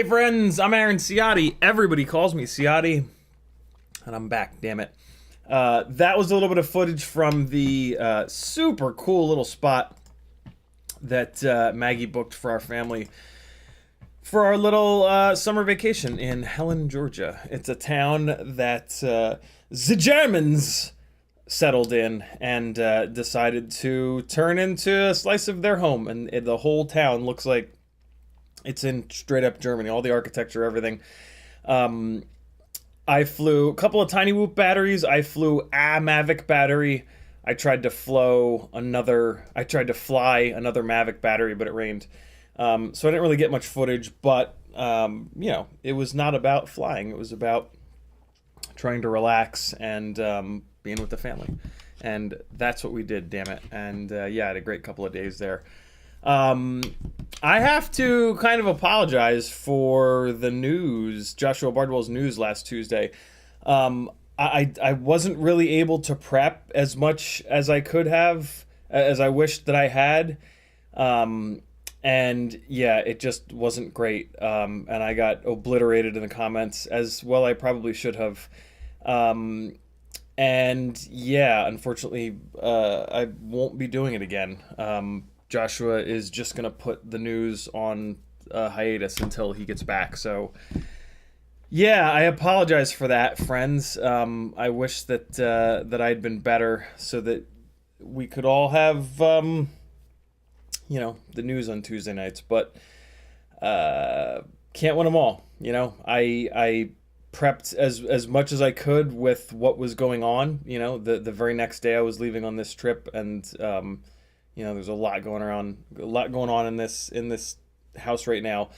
Hey friends, I'm Aaron Ciotti. Everybody calls me Ciotti, and I'm back, damn it. That was a little bit of footage from the super cool little spot that Maggie booked for our family for our little summer vacation in Helen, Georgia. It's a town that the Germans settled in and decided to turn into a slice of their home, and the whole town looks like it's in straight up Germany, all the architecture, everything. I flew a couple of Tiny Whoop batteries. I flew a Mavic battery. I tried to fly another Mavic battery, but it rained. So I didn't really get much footage, but, you know, it was not about flying. It was about trying to relax and being with the family. And that's what we did, damn it. And, yeah, I had a great couple of days there. I have to kind of apologize for the news, Joshua Bardwell's news last Tuesday. I wasn't really able to prep as much as I could have, as I wished that I had. And yeah, it just wasn't great. And I got obliterated in the comments, as well I probably should have. And yeah, unfortunately, I won't be doing it again. Joshua is just gonna put the news on hiatus until he gets back. So yeah, I apologize for that, friends. I wish that that I'd been better so that we could all have you know, the news on Tuesday nights, but can't win them all. You know, I prepped as much as I could with what was going on. You know, the very next day I was leaving on this trip, and you know, there's a lot going on in this house right now.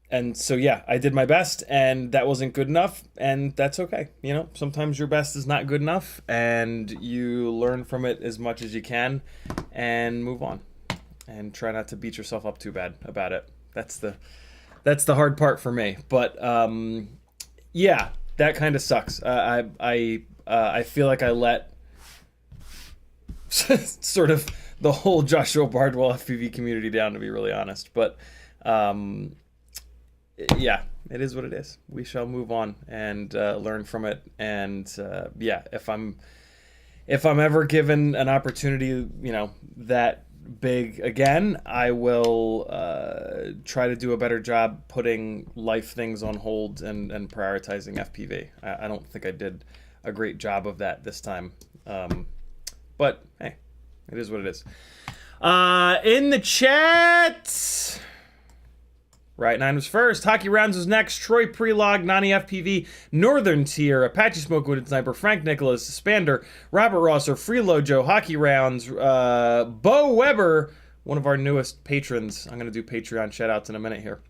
And so yeah, I did my best, and that wasn't good enough, and that's okay. You know, sometimes your best is not good enough, and you learn from it as much as you can, and move on, and try not to beat yourself up too bad about it. That's the hard part for me. But yeah, that kind of sucks. I feel like I let sort of the whole Joshua Bardwell FPV community down, to be really honest. But yeah, it is what it is. We shall move on and learn from it. And yeah, if I'm ever given an opportunity, you know, that big again, I will try to do a better job putting life things on hold and prioritizing FPV. I don't think I did a great job of that this time. But hey, it is what it is. In the chat, Right 9 was first. Hockey Rounds was next. Troy Prelog, Nani FPV, Northern Tier, Apache Smoke Wooded Sniper, Frank Nicholas, Spander, Robert Rosser, Freelo Joe, Hockey Rounds, Bo Weber, one of our newest patrons. I'm going to do Patreon shoutouts in a minute here.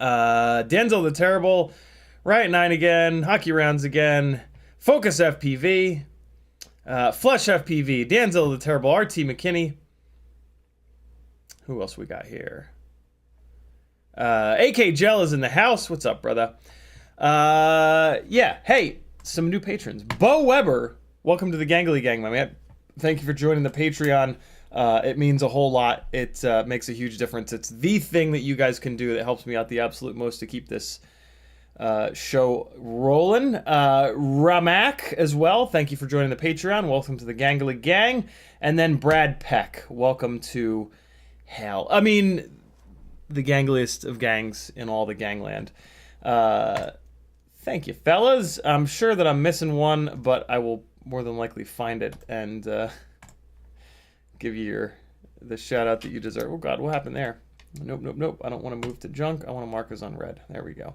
Denzel the Terrible, Right 9 again, Hockey Rounds again, Focus FPV, Flush FPV, Denzel the Terrible, RT McKinney. Who else we got here? AK Gel is in the house. What's up, brother? Yeah, hey, some new patrons. Bo Weber, welcome to the Gangly Gang, my man. Thank you for joining the Patreon. It means a whole lot. It makes a huge difference. It's the thing that you guys can do that helps me out the absolute most to keep this show rolling. Ramak as well, thank you for joining the Patreon. Welcome to the Gangly Gang. And then Brad Peck, welcome to hell. I mean, the gangliest of gangs in all the gangland. Thank you, fellas. I'm sure that I'm missing one, but I will more than likely find it and give you the shout out that you deserve. Oh God, what happened there? Nope, nope, nope. I don't want to move to junk. I want to mark as on red. There we go.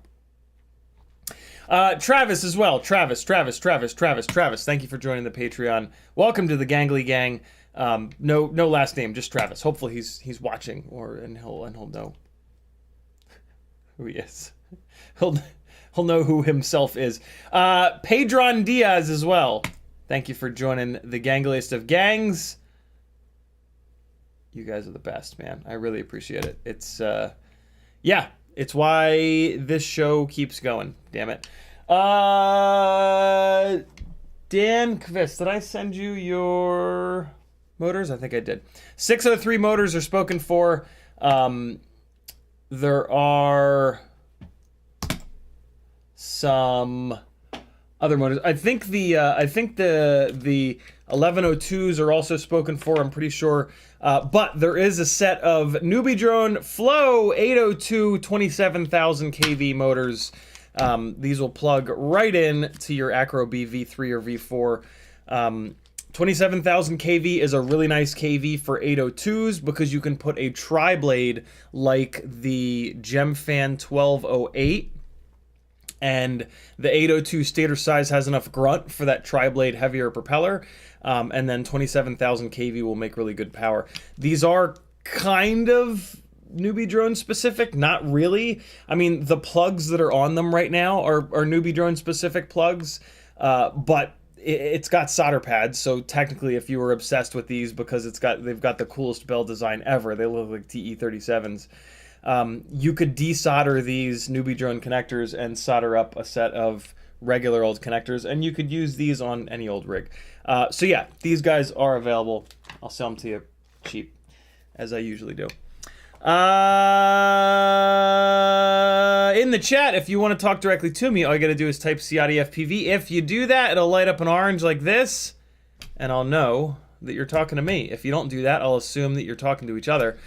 Travis as well. Travis. Thank you for joining the Patreon. Welcome to the Gangly Gang. No last name, just Travis. Hopefully he's watching, and he'll know who he is. He'll know who himself is. Pedron Diaz as well. Thank you for joining the gangliest of gangs. You guys are the best, man. I really appreciate it. It's yeah, it's why this show keeps going. Damn it. Dan Kvist, did I send you your motors? I think I did. 603 motors are spoken for. There are some other motors. I think the 1102s are also spoken for, I'm pretty sure. But there is a set of Velocidrone Flow 802 27,000 kV motors. These will plug right in to your Acro B V3 or V4. 27,000 kV is a really nice kV for 802s because you can put a tri-blade like the Gemfan 1208, and the 802 stator size has enough grunt for that tri-blade heavier propeller, and then 27,000 kV will make really good power. These are kind of newbie drone specific, not really. I mean, the plugs that are on them right now are newbie drone specific plugs, but it's got solder pads, so technically if you were obsessed with these because they've got the coolest bell design ever, they look like TE37s, you could desolder these newbie drone connectors and solder up a set of regular old connectors, and you could use these on any old rig. So yeah, these guys are available. I'll sell them to you cheap, as I usually do. In the chat, if you want to talk directly to me, all you got to do is type CiottiFPV. If you do that, it'll light up an orange like this, and I'll know that you're talking to me. If you don't do that, I'll assume that you're talking to each other.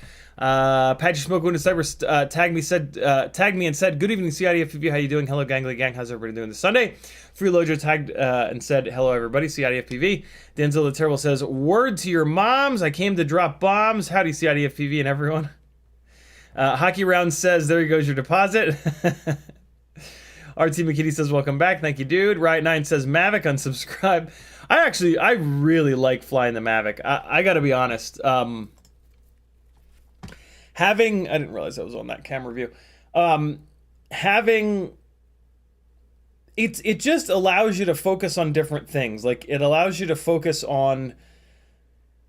Apache Smoke Wounded Cyber tagged me and said, "Good evening, CiottiFPV. How you doing? Hello, Gangly Gang. How's everybody doing this Sunday?" Free Lojo tagged and said, "Hello, everybody. CiottiFPV." Denzel the Terrible says, "Word to your moms. I came to drop bombs. Howdy, CiottiFPV and everyone." Hockey Round says, "There goes your deposit." RT McKitty says, "Welcome back. Thank you, dude." Riot 9 says, "Mavic, unsubscribe." I really like flying the Mavic. I gotta be honest. I didn't realize I was on that camera view. It just allows you to focus on different things. Like, it allows you to focus on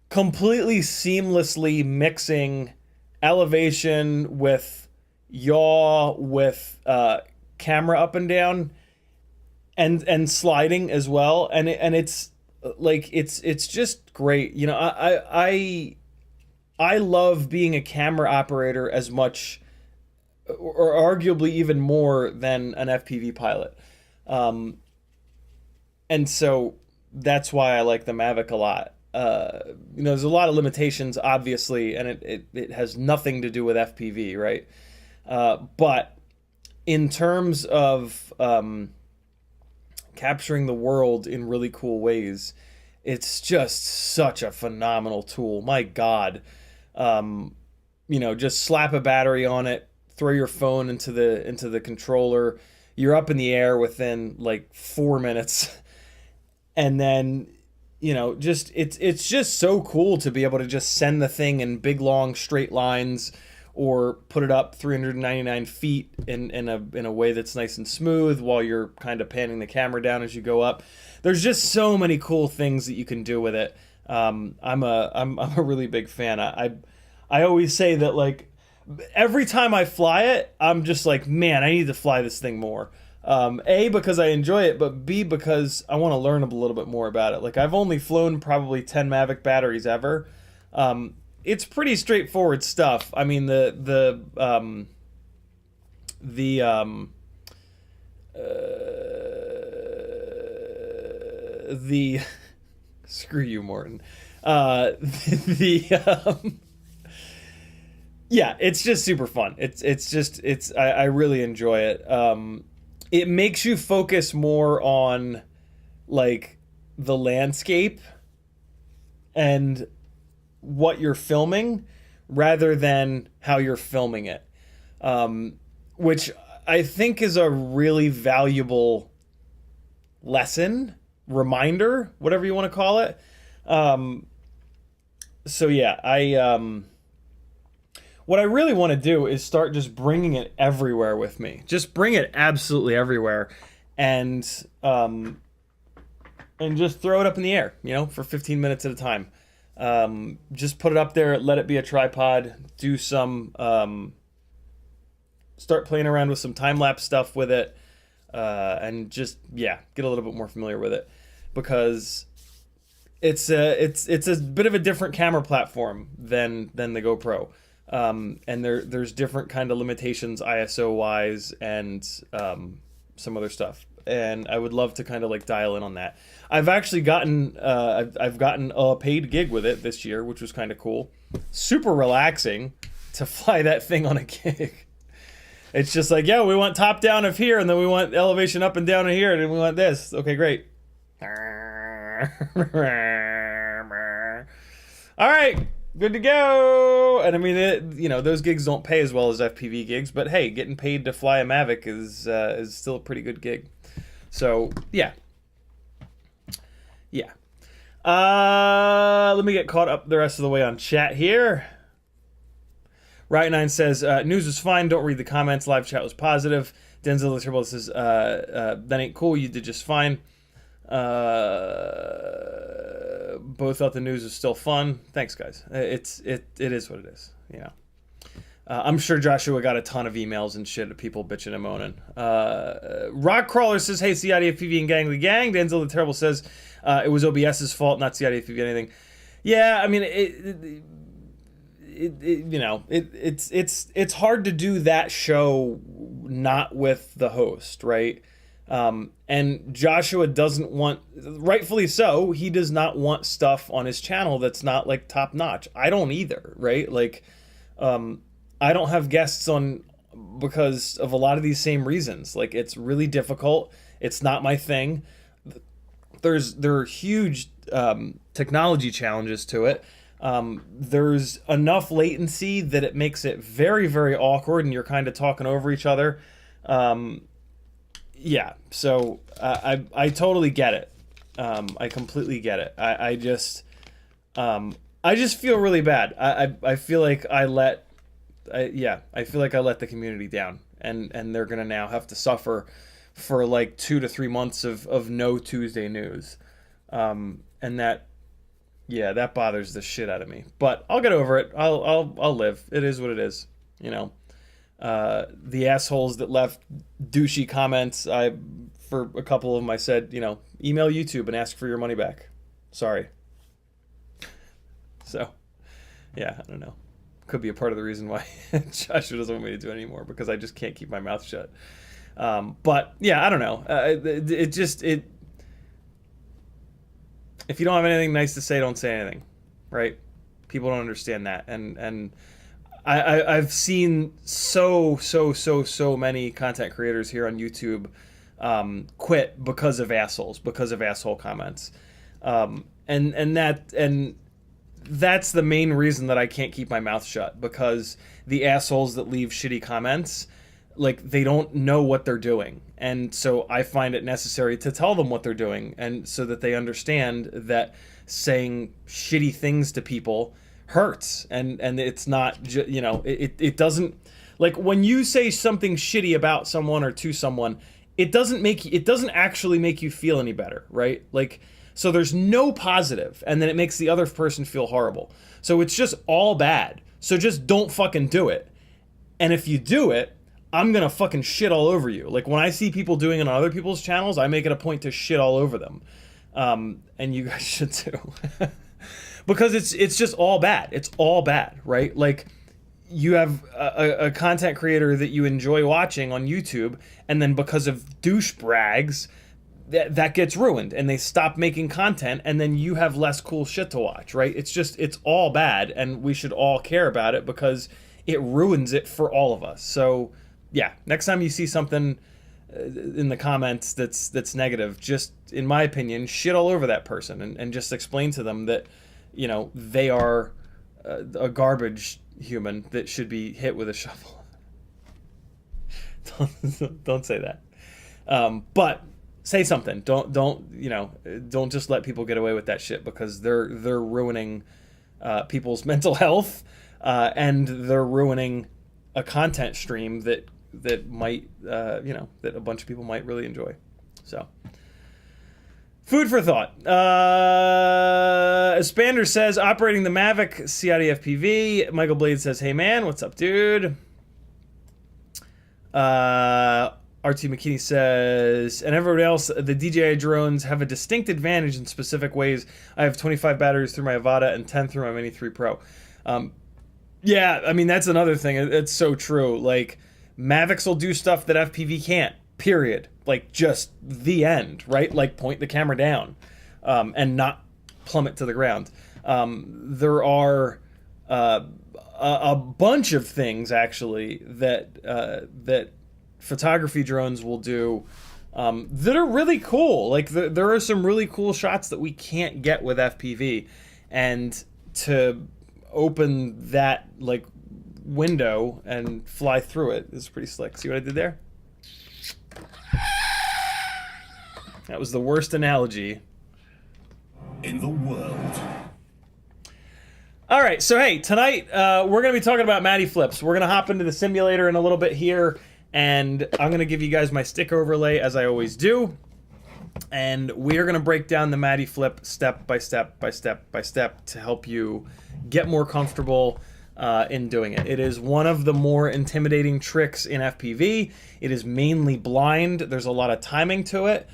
completely seamlessly mixing elevation with yaw, with camera up and down, and sliding as well. And it's like, it's just great. You know, I love being a camera operator as much, or arguably even more, than an FPV pilot. And so that's why I like the Mavic a lot. You know, there's a lot of limitations, obviously, and it has nothing to do with FPV, right? But in terms of capturing the world in really cool ways, it's just such a phenomenal tool. My God. You know, just slap a battery on it, throw your phone into the controller, you're up in the air within like 4 minutes. And then, you know, just it's just so cool to be able to just send the thing in big long straight lines, or put it up 399 feet in a way that's nice and smooth while you're kind of panning the camera down as you go up. There's just so many cool things that you can do with it. I'm a really big fan. I always say that, like, every time I fly it, I'm just like, man, I need to fly this thing more. A, because I enjoy it, but B, because I want to learn a little bit more about it. Like, I've only flown probably 10 Mavic batteries ever. It's pretty straightforward stuff. I mean, the screw you, Morton. Yeah, it's just super fun. I really enjoy it. It makes you focus more on, like, the landscape and what you're filming rather than how you're filming it, which I think is a really valuable lesson, reminder, whatever you want to call it. So yeah, what I really want to do is start just bringing it everywhere with me. Just bring it absolutely everywhere, and just throw it up in the air, you know, for 15 minutes at a time. Just put it up there, let it be a tripod, do some, start playing around with some time-lapse stuff with it, and just, yeah, get a little bit more familiar with it, because it's a bit of a different camera platform than the GoPro. And there's different kind of limitations ISO wise, and some other stuff. And I would love to kind of like dial in on that. I've actually gotten I've gotten a paid gig with it this year, which was kind of cool. Super relaxing to fly that thing on a gig. It's just like, yeah, we want top down of here, and then we want elevation up and down of here, and then we want this. Okay, great. All right, good to go. And I mean, you know, those gigs don't pay as well as FPV gigs, but hey, getting paid to fly a Mavic is still a pretty good gig. So yeah. Let me get caught up the rest of the way on chat here. Riot9 says, news was fine, don't read the comments, live chat was positive. Denzel the Turbo says, that ain't cool, you did just fine. Both thought the news was still fun. Thanks, guys. It is what it is, you know. I'm sure Joshua got a ton of emails and shit of people bitching and moaning. Rockcrawler says, hey, CiottiFPV and Gangly Gang. Denzel the Terrible says, it was OBS's fault, not CiottiFPV anything. Yeah, I mean, you know, it's hard to do that show not with the host, right? And Joshua doesn't want, rightfully so, he does not want stuff on his channel that's not like top notch. I don't either, right? Like, I don't have guests on because of a lot of these same reasons. Like, it's really difficult. It's not my thing. There are huge technology challenges to it. There's enough latency that it makes it very, very awkward, and you're kind of talking over each other. Yeah, so I totally get it. I completely get it. I just feel really bad. I feel like I feel like I let the community down, and they're gonna now have to suffer for like 2 to 3 months of no Tuesday news, and that bothers the shit out of me. But I'll get over it. I'll live. It is what it is, you know. The assholes that left douchey comments, for a couple of them I said, you know, email YouTube and ask for your money back. Sorry. So, yeah, I don't know. Could be a part of the reason why Joshua doesn't want me to do it anymore, because I just can't keep my mouth shut. But yeah, I don't know. If you don't have anything nice to say, don't say anything, right? People don't understand that, and I've seen so many content creators here on YouTube quit because of assholes, because of asshole comments, and that's the main reason that I can't keep my mouth shut, because the assholes that leave shitty comments, like, they don't know what they're doing, and so I find it necessary to tell them what they're doing, and so that they understand that saying shitty things to people hurts, and it's not you know, it doesn't, like, when you say something shitty about someone or to someone, it doesn't actually make you feel any better, right? Like, so there's no positive, and then it makes the other person feel horrible. So it's just all bad. So just don't fucking do it. And if you do it, I'm gonna fucking shit all over you. Like, when I see people doing it on other people's channels, I make it a point to shit all over them. And you guys should too. Because it's just all bad. It's all bad, right? Like, you have a content creator that you enjoy watching on YouTube, and then because of douche brags, that gets ruined, and they stop making content, and then you have less cool shit to watch, right? It's all bad, and we should all care about it, because it ruins it for all of us. So yeah, next time you see something in the comments that's negative, just, in my opinion, shit all over that person, and just explain to them that, you know, they are a garbage human that should be hit with a shovel. Don't say that. But say something. Don't just let people get away with that shit, because they're ruining people's mental health, and they're ruining a content stream that might that a bunch of people might really enjoy. So, food for thought. Spander says, operating the Mavic CiottiFPV. Michael Blade says, hey man, what's up, dude? RT McKinney says, and everyone else, the DJI drones have a distinct advantage in specific ways. I have 25 batteries through my Avata and 10 through my Mini 3 Pro. Yeah, I mean, that's another thing. It's so true. Like, Mavics will do stuff that FPV can't, period. Like, just the end, right? Like, point the camera down, and not plummet to the ground. There are a bunch of things, actually, that photography drones will do that are really cool. Like, there are some really cool shots that we can't get with FPV, and to open that, like, window and fly through it is pretty slick. See what I did there? That was the worst analogy in the world. All right, so hey, tonight we're going to be talking about Matty flips. We're going to hop into the simulator in a little bit here, and I'm going to give you guys my stick overlay as I always do. And we are going to break down the Matty flip step by step by step by step to help you get more comfortable in doing it. It is one of the more intimidating tricks in FPV. It is mainly blind. There's a lot of timing to it.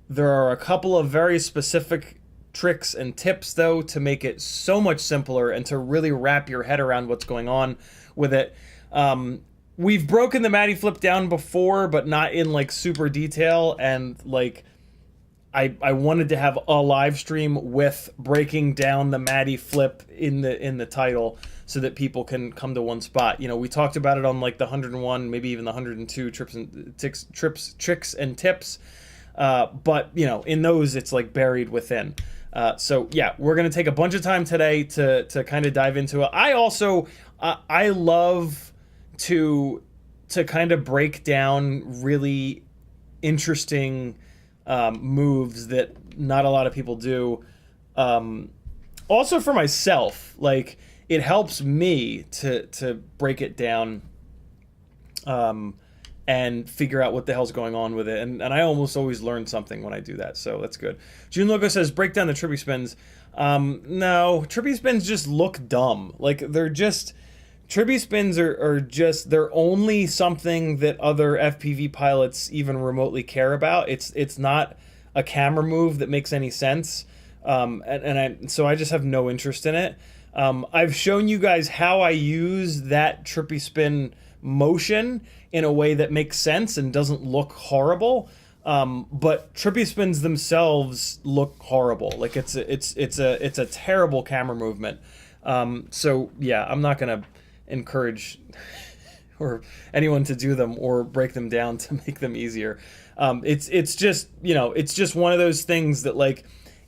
There are a couple of very specific tricks and tips, though, to make it so much simpler and to really wrap your head around what's going on with it. we've broken the Matty flip down before, but not in like super detail, and like I wanted to have a live stream with breaking down the Matty flip in the title so that people can come to one spot. You know, we talked about it on like the 101, maybe even the 102 tricks and tips. But you know, in those it's like buried within. So yeah, we're gonna take a bunch of time today to kind of dive into it. I also I love to kind of break down really interesting moves that not a lot of people do. Also for myself, like it helps me to break it down and figure out what the hell's going on with it. And I almost always learn something when I do that, so that's good. June Logo says, break down the trippy spins. No, trippy spins just look dumb. Like, they're just... Trippy spins are just... They're only something that other FPV pilots even remotely care about. It's not a camera move that makes any sense. So I just have no interest in it. I've shown you guys how I use that trippy spin motion in a way that makes sense and doesn't look horrible. But trippy spins themselves look horrible. Like it's a terrible camera movement. So yeah, I'm not gonna encourage or anyone to do them or break them down to make them easier. It's just, you know, it's just one of those things that, like,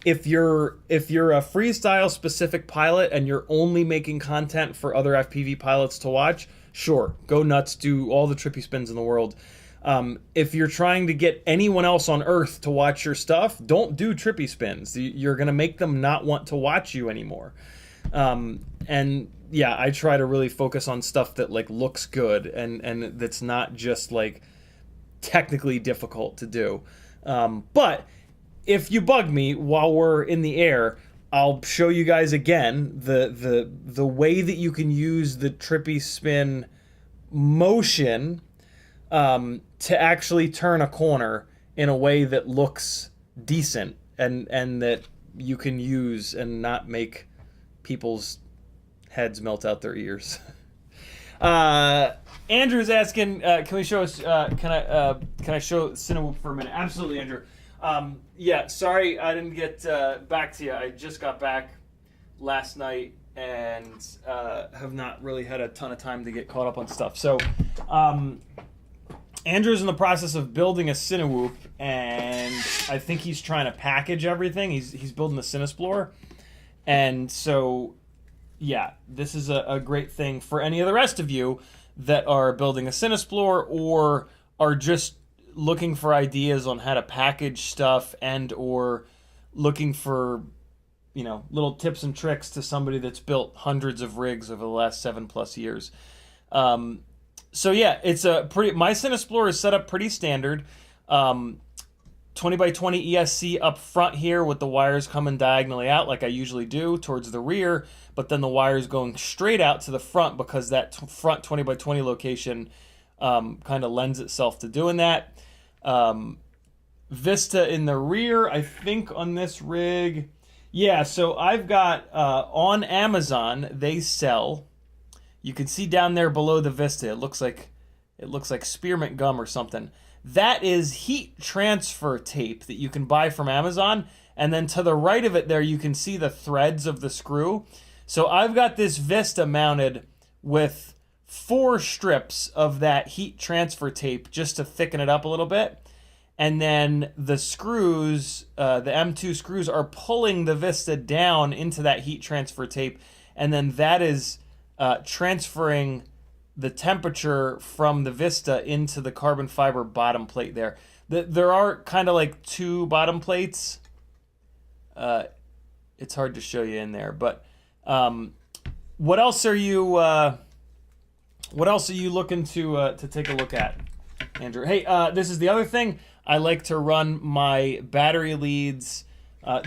if you're a freestyle specific pilot and you're only making content for other FPV pilots to watch, sure, go nuts, do all the trippy spins in the world. If you're trying to get anyone else on Earth to watch your stuff, don't do trippy spins. You're going to make them not want to watch you anymore. And yeah, I try to really focus on stuff that like looks good and that's not just like technically difficult to do. But if you bug me while we're in the air, I'll show you guys again the way that you can use the trippy spin motion to actually turn a corner in a way that looks decent and that you can use and not make people's heads melt out their ears. Andrew's asking, can we show us? Can I show Cinewoop for a minute? Absolutely, Andrew. Yeah, sorry I didn't get back to you. I just got back last night and have not really had a ton of time to get caught up on stuff. So, Andrew's in the process of building a Cinewoop, and I think he's trying to package everything. He's building the Cinesplore, and so yeah, this is a great thing for any of the rest of you that are building a Cinesplore or are just looking for ideas on how to package stuff and or looking for, you know, little tips and tricks to somebody that's built hundreds of rigs over the last 7+ years. So yeah, it's my Cinesplore is set up pretty standard. 20x20 ESC up front here with the wires coming diagonally out like I usually do towards the rear, but then the wires going straight out to the front because that front 20x20 location kind of lends itself to doing that. Vista in the rear, I think on this rig. Yeah, so I've got on Amazon, they sell, you can see down there below the Vista, it looks like spearmint gum or something. That is heat transfer tape that you can buy from Amazon, and then to the right of it there you can see the threads of the screw. So I've got this Vista mounted with 4 strips of that heat transfer tape just to thicken it up a little bit. And then the screws, the M2 screws, are pulling the Vista down into that heat transfer tape. And then that is transferring the temperature from the Vista into the carbon fiber bottom plate there. There are kind of like 2 bottom plates. It's hard to show you in there. But what else are you looking to take a look at, Andrew? Hey, this is the other thing. I like to run my battery leads.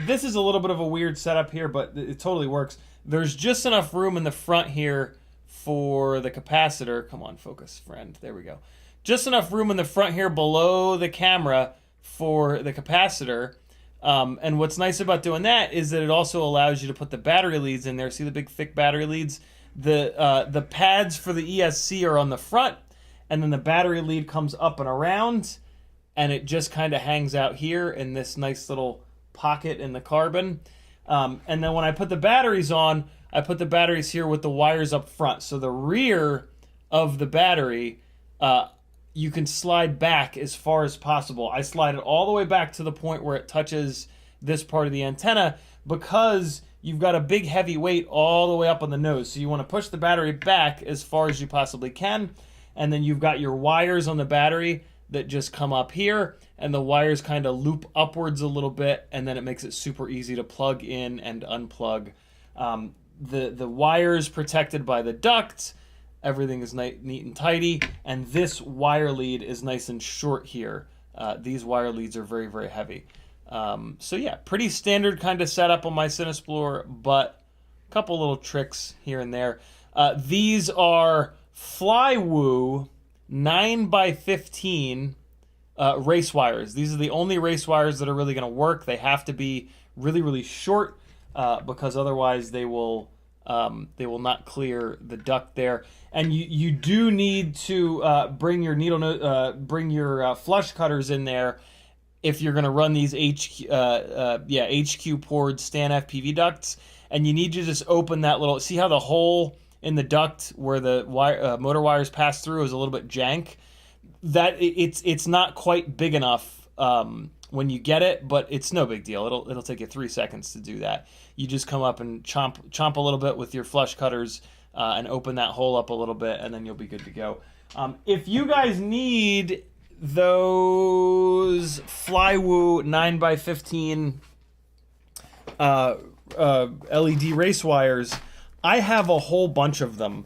This is a little bit of a weird setup here, but it totally works. There's just enough room in the front here for the capacitor. Come on, focus, friend. There we go. Just enough room in the front here below the camera for the capacitor. And what's nice about doing that is that it also allows you to put the battery leads in there. See the big thick battery leads? The pads for the ESC are on the front, and then the battery lead comes up and around, and it just kind of hangs out here in this nice little pocket in the carbon. And then when I put the batteries on, I put the batteries here with the wires up front. So the rear of the battery, you can slide back as far as possible. I slide it all the way back to the point where it touches this part of the antenna, because you've got a big heavy weight all the way up on the nose. So you want to push the battery back as far as you possibly can. And then you've got your wires on the battery that just come up here, and the wires kind of loop upwards a little bit, and then it makes it super easy to plug in and unplug. The wires protected by the duct, everything is neat and tidy, and this wire lead is nice and short here. These wire leads are very, very heavy. So yeah, pretty standard kind of setup on my Cinesplore, but a couple little tricks here and there. These are Flywoo 9x15 race wires. These are the only race wires that are really going to work. They have to be really, really short, because otherwise they will not clear the duct there. And you do need to bring your flush cutters in there if you're going to run these HQ poured CiottiFPV ducts. And you need to just open that little, see how the hole in the duct where the motor wires pass through is a little bit jank. That it's not quite big enough when you get it, but it's no big deal. It'll take you 3 seconds to do that. You just come up and chomp a little bit with your flush cutters and open that hole up a little bit, and then you'll be good to go. If you guys need those Flywoo 9x15 LED race wires, I have a whole bunch of them.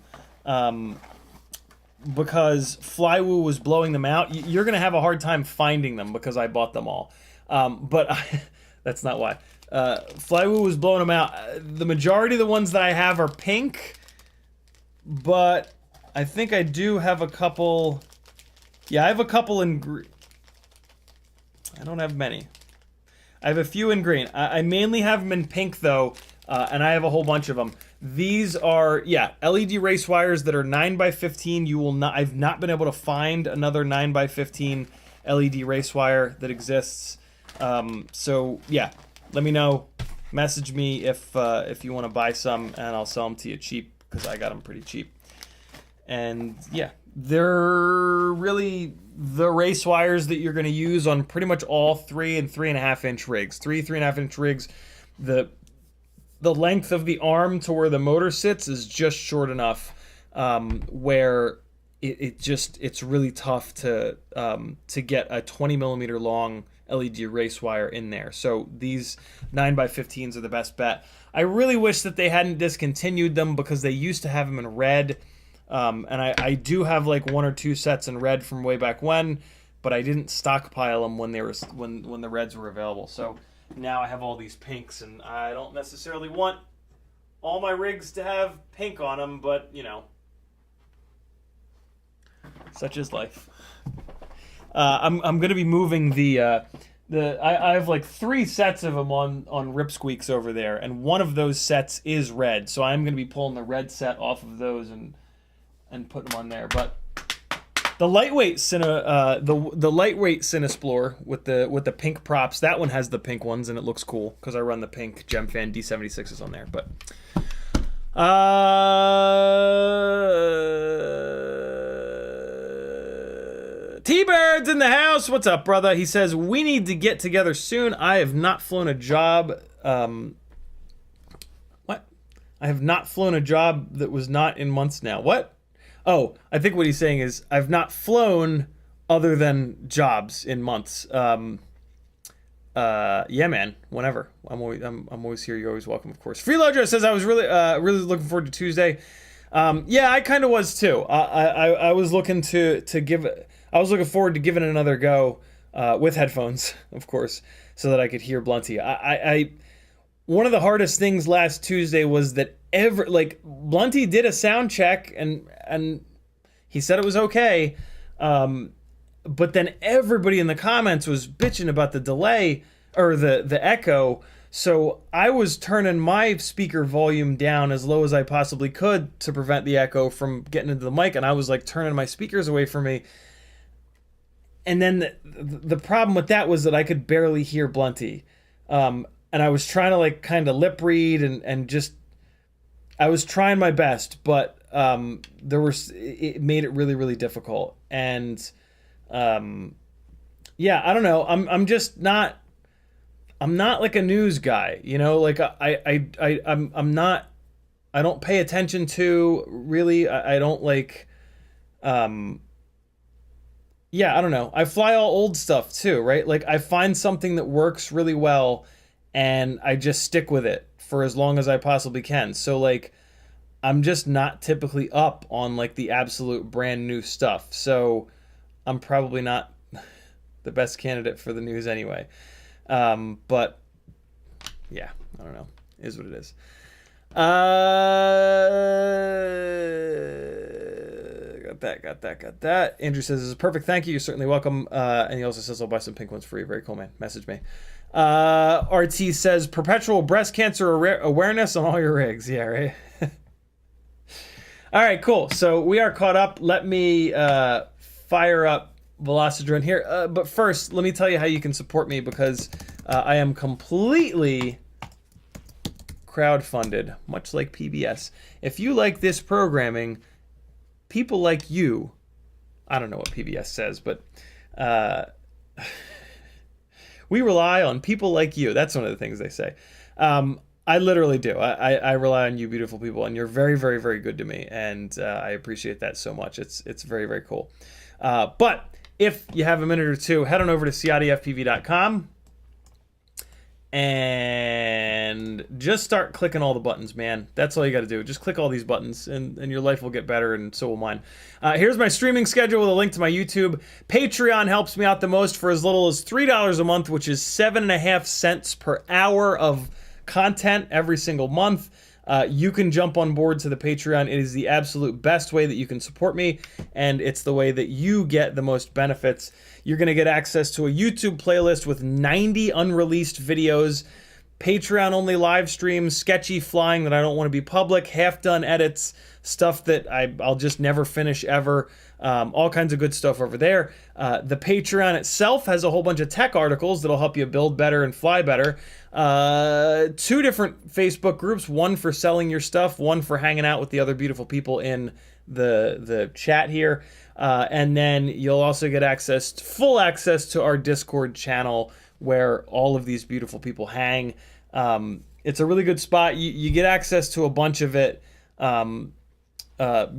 Because Flywoo was blowing them out. You're going to have a hard time finding them because I bought them all. That's not why. Flywoo was blowing them out. The majority of the ones that I have are pink, but I think I do have a couple. Yeah, I have a couple in green. I don't have many. I have a few in green. I mainly have them in pink, though, and I have a whole bunch of them. These are, LED race wires that are 9x15. You will not. I've not been able to find another 9x15 LED race wire that exists. So yeah, let me know. Message me if you want to buy some, and I'll sell them to you cheap because I got them pretty cheap. And yeah, they're really the race wires that you're going to use on pretty much all 3 and 3.5 inch rigs. 3.5 inch rigs. The length of the arm to where the motor sits is just short enough where it's really tough to get a 20 millimeter long LED race wire in there. So these 9x15s are the best bet. I really wish that they hadn't discontinued them because they used to have them in red. And I do have like 1 or 2 sets in red from way back when, but I didn't stockpile them when the reds were available. So now I have all these pinks, and I don't necessarily want all my rigs to have pink on them, but you know, such is life. I'm going to be moving I have like 3 sets of them on Rip Squeaks over there, and one of those sets is red, so I'm going to be pulling the red set off of those and putting them on there. But the lightweight the lightweight Cinesplore with the pink props, that one has the pink ones, and it looks cool because I run the pink Gemfan D76s on there. But T-Bird's in the house. What's up, brother? He says, we need to get together soon. I have not flown a job. What? I have not flown a job that was not in months now. What? Oh, I think what he's saying is I've not flown other than jobs in months. Yeah, man. Whenever. I'm always here. You're always welcome, of course. Freeloader says I was really looking forward to Tuesday. Yeah, I kind of was too. I was looking I was looking forward to giving it another go with headphones, of course, so that I could hear Blunty. One of the hardest things last Tuesday was that Blunty did a sound check and he said it was okay, but then everybody in the comments was bitching about the delay or the echo, So I was turning my speaker volume down as low as I possibly could to prevent the echo from getting into the mic, and I was like turning my speakers away from me. And then the problem with that was that I could barely hear Blunty. And I was trying to like kind of lip read and just, I was trying my best, but it made it really, really difficult. And yeah, I don't know. I'm not like a news guy, you know, like I'm not, I don't pay attention to really, I don't like, yeah, I don't know. I fly all old stuff too, right? Like I find something that works really well and I just stick with it for as long as I possibly can. So like I'm just not typically up on like the absolute brand new stuff. So I'm probably not the best candidate for the news anyway. But yeah, I don't know. It is what it is. Got that. Andrew says, "This is perfect. Thank you. You're certainly welcome." And he also says, "I'll buy some pink ones for you." Very cool, man. Message me. RT says, "Perpetual breast cancer awareness on all your rigs." Yeah, right. All right, cool. So we are caught up. Let me fire up Velocidrone here. But first, let me tell you how you can support me because I am completely crowdfunded, much like PBS. If you like this programming, people like you, I don't know what PBS says, but we rely on people like you. That's one of the things they say. I literally do. I rely on you beautiful people, and you're very, very, very good to me, and I appreciate that so much. It's very, very cool. But if you have a minute or two, head on over to CiottiFPV.com and just start clicking all the buttons, man. That's all you got to do. Just click all these buttons, and your life will get better, and so will mine. Here's my streaming schedule with a link to my YouTube. Patreon helps me out the most for as little as $3 a month, which is 7.5 cents per hour of content every single month. You can jump on board to the Patreon. It is the absolute best way that you can support me, and it's the way that you get the most benefits. You're going to get access to a YouTube playlist with 90 unreleased videos, Patreon-only live streams, sketchy flying that I don't want to be public, half-done edits, stuff that I'll just never finish ever, all kinds of good stuff over there. The Patreon itself has a whole bunch of tech articles that'll help you build better and fly better. 2 different Facebook groups, one for selling your stuff, one for hanging out with the other beautiful people in the chat here. And then you'll also get full access to our Discord channel where all of these beautiful people hang. It's a really good spot. You get access to a bunch of it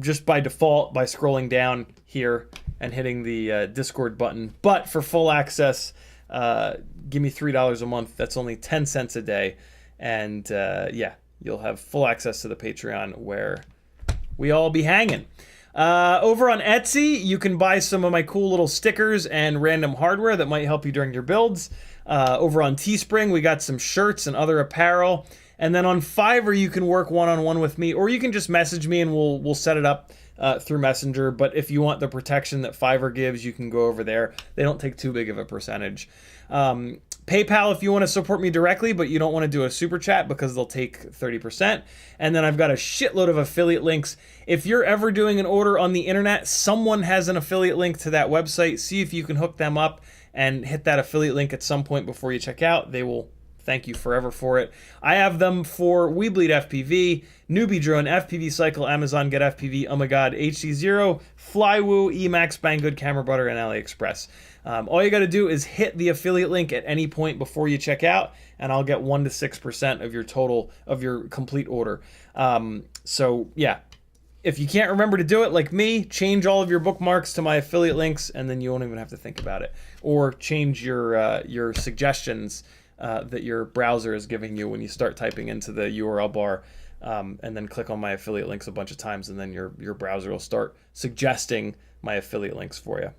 just by default by scrolling down here and hitting the Discord button. But for full access, give me $3 a month. That's only 10 cents a day. And yeah, you'll have full access to the Patreon where we all be hanging. Over on Etsy, you can buy some of my cool little stickers and random hardware that might help you during your builds. Over on Teespring, we got some shirts and other apparel. And then on Fiverr, you can work one-on-one with me, or you can just message me and we'll set it up through Messenger. But if you want the protection that Fiverr gives, you can go over there. They don't take too big of a percentage. PayPal if you want to support me directly, but you don't want to do a super chat because they'll take 30%. And then I've got a shitload of affiliate links. If you're ever doing an order on the internet, someone has an affiliate link to that website. See if you can hook them up and hit that affiliate link at some point before you check out. They will thank you forever for it. I have them for We Bleed FPV, Newbie Drone, FPV Cycle, Amazon Get FPV, Oh My God, HC0, Flywoo, Emax, Banggood, Camera Butter, and AliExpress. All you got to do is hit the affiliate link at any point before you check out, and I'll get 1 to 6% of your total of your complete order. So yeah, if you can't remember to do it like me, change all of your bookmarks to my affiliate links, and then you won't even have to think about it. Or change your suggestions that your browser is giving you when you start typing into the URL bar, and then click on my affiliate links a bunch of times, and then your browser will start suggesting my affiliate links for you.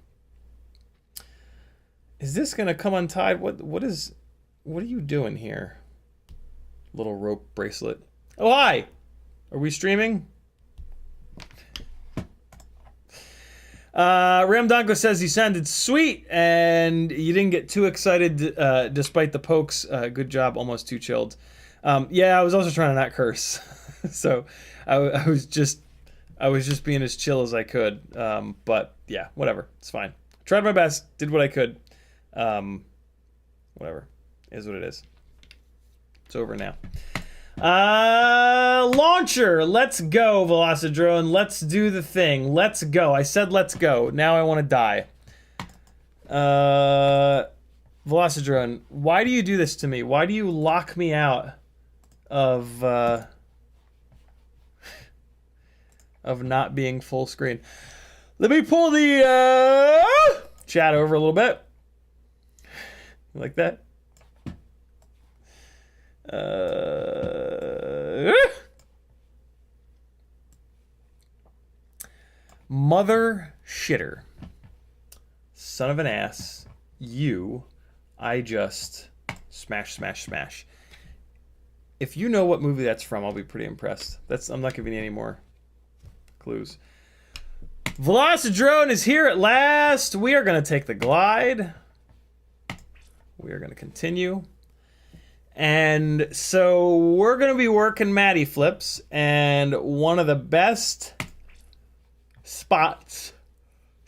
Is this gonna come untied? What are you doing here? Little rope bracelet. Oh, hi! Are we streaming? Ramdonko says you sounded sweet and you didn't get too excited despite the pokes. Good job, almost too chilled. Yeah, I was also trying to not curse. So I was just being as chill as I could. But yeah, whatever. It's fine. Tried my best, did what I could. Whatever. Is what it is. It's over now. Launcher. Let's go, Velocidrone. Let's do the thing. Let's go. I said let's go. Now I want to die. Velocidrone, why do you do this to me? Why do you lock me out of not being full screen? Let me pull the chat over a little bit. Like that. Mother shitter. Son of an ass. I just smash, smash, smash. If you know what movie that's from, I'll be pretty impressed. I'm not giving you any more clues. Velocidrone is here at last. We are going to take the glide. We are going to continue. And so we're going to be working Matty flips. And one of the best spots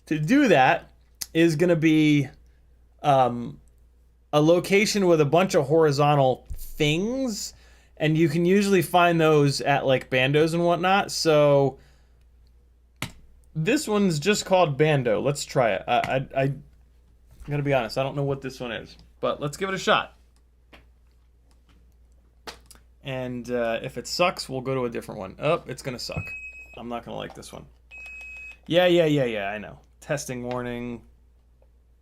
to do that is going to be a location with a bunch of horizontal things. And you can usually find those at like bandos and whatnot. So this one's just called Bando. Let's try it. I'm going to be honest. I don't know what this one is. But let's give it a shot. And if it sucks, we'll go to a different one. Oh, it's going to suck. I'm not going to like this one. Yeah, I know. Testing warning.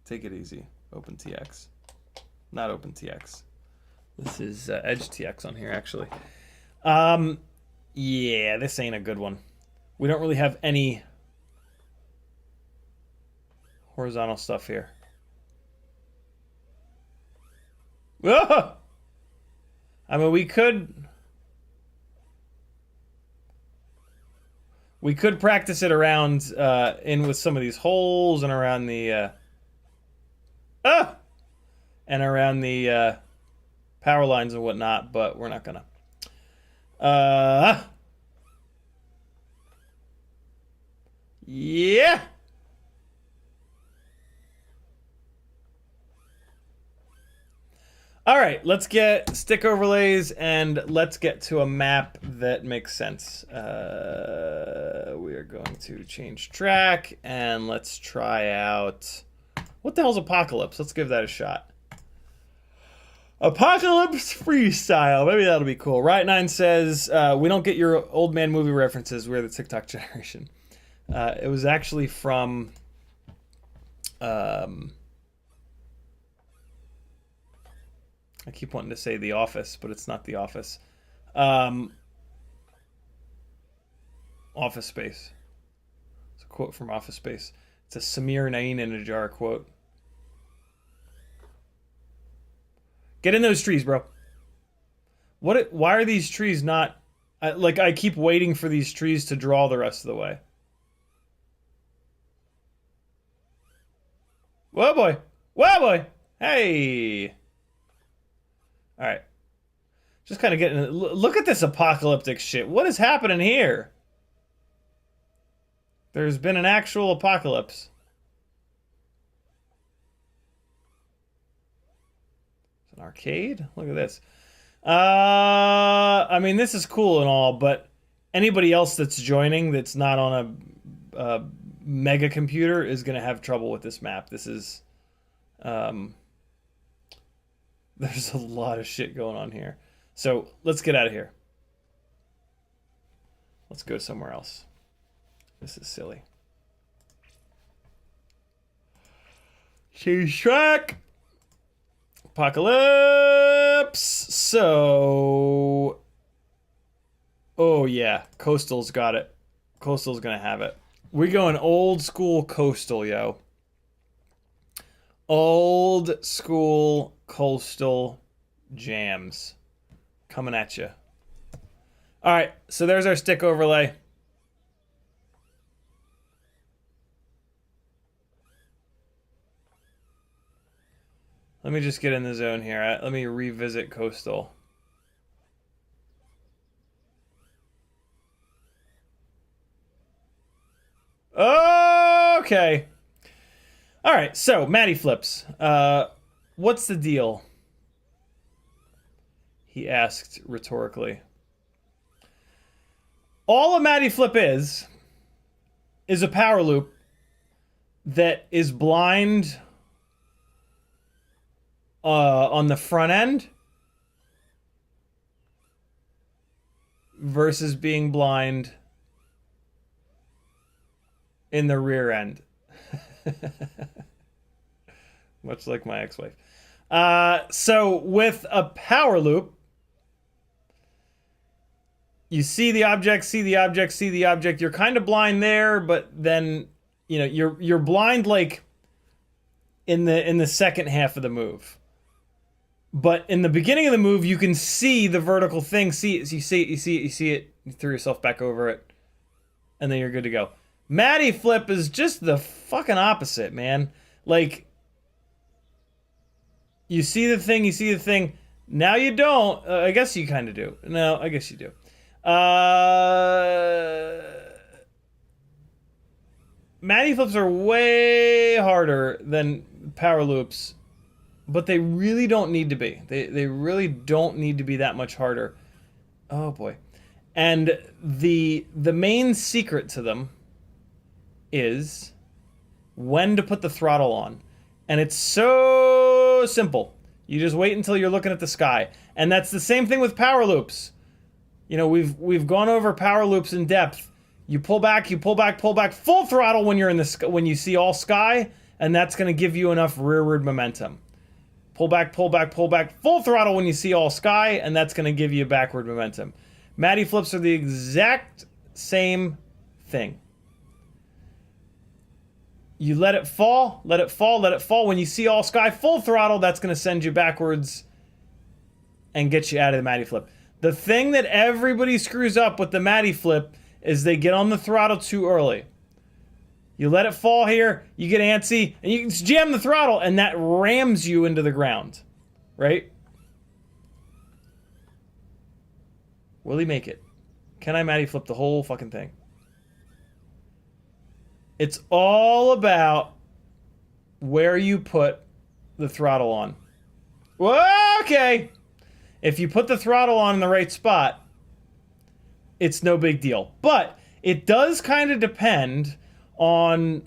Take it easy. OpenTX. Not OpenTX. This is EdgeTX on here, actually. Yeah, this ain't a good one. We don't really have any horizontal stuff here. Ah! I mean, we could practice it around in with some of these holes and around the power lines and whatnot, but we're not gonna. Yeah. All right, let's get stick overlays and let's get to a map that makes sense. We are going to change track and let's try out... What the hell's Apocalypse? Let's give that a shot. Apocalypse Freestyle. Maybe that'll be cool. Right9 says, we don't get your old man movie references. We're the TikTok generation. It was actually from... I keep wanting to say The Office, but it's not The Office. Office Space. It's a quote from Office Space. It's a Samir Nain in a jar quote. Get in those trees, bro. Why are these trees not... I keep waiting for these trees to draw the rest of the way. Whoa, boy. Whoa, boy. Hey. All right. Just kind of getting... Look at this apocalyptic shit. What is happening here? There's been an actual apocalypse. It's an arcade? Look at this. I mean, this is cool and all, but anybody else that's joining that's not on a mega computer is going to have trouble with this map. This is... There's a lot of shit going on here. So let's get out of here. Let's go somewhere else. This is silly. Change track. Apocalypse. So... Oh yeah, Coastal's got it. Coastal's gonna have it. We're going old school Coastal, yo. Old school Coastal jams coming at you. All right, so there's our stick overlay. Let me just get in the zone here. Let me revisit coastal. Okay. All right, so Matty flips. What's the deal? He asked rhetorically. All a Matty flip is a power loop that is blind on the front end versus being blind in the rear end. Much like my ex-wife. So with a power loop, you see the object, see the object, see the object. You're kind of blind there, but then you're blind like in the second half of the move. But in the beginning of the move, you can see the vertical thing. You see it. You throw yourself back over it, and then you're good to go. Matty flip is just the fucking opposite, man. Like, you see the thing. Now you don't. I guess you kind of do. No, I guess you do. Matty flips are way harder than power loops, but they really don't need to be. They really don't need to be that much harder. Oh boy. And the main secret to them is when to put the throttle on. And it's so simple. You just wait until you're looking at the sky. And that's the same thing with power loops. We've gone over power loops in depth. You pull back, full throttle when you're in the when you see all sky, and that's going to give you enough rearward momentum. Pull back, full throttle when you see all sky, and that's going to give you backward momentum. Matty flips are the exact same thing. You let it fall. When you see all sky, full throttle, that's going to send you backwards and get you out of the Matty flip. The thing that everybody screws up with the Matty flip is they get on the throttle too early. You let it fall here, you get antsy, and you jam the throttle, and that rams you into the ground. Right? Will he make it? Can I Matty flip the whole fucking thing? It's all about where you put the throttle on. Well, okay. If you put the throttle on in the right spot, it's no big deal. But it does kind of depend on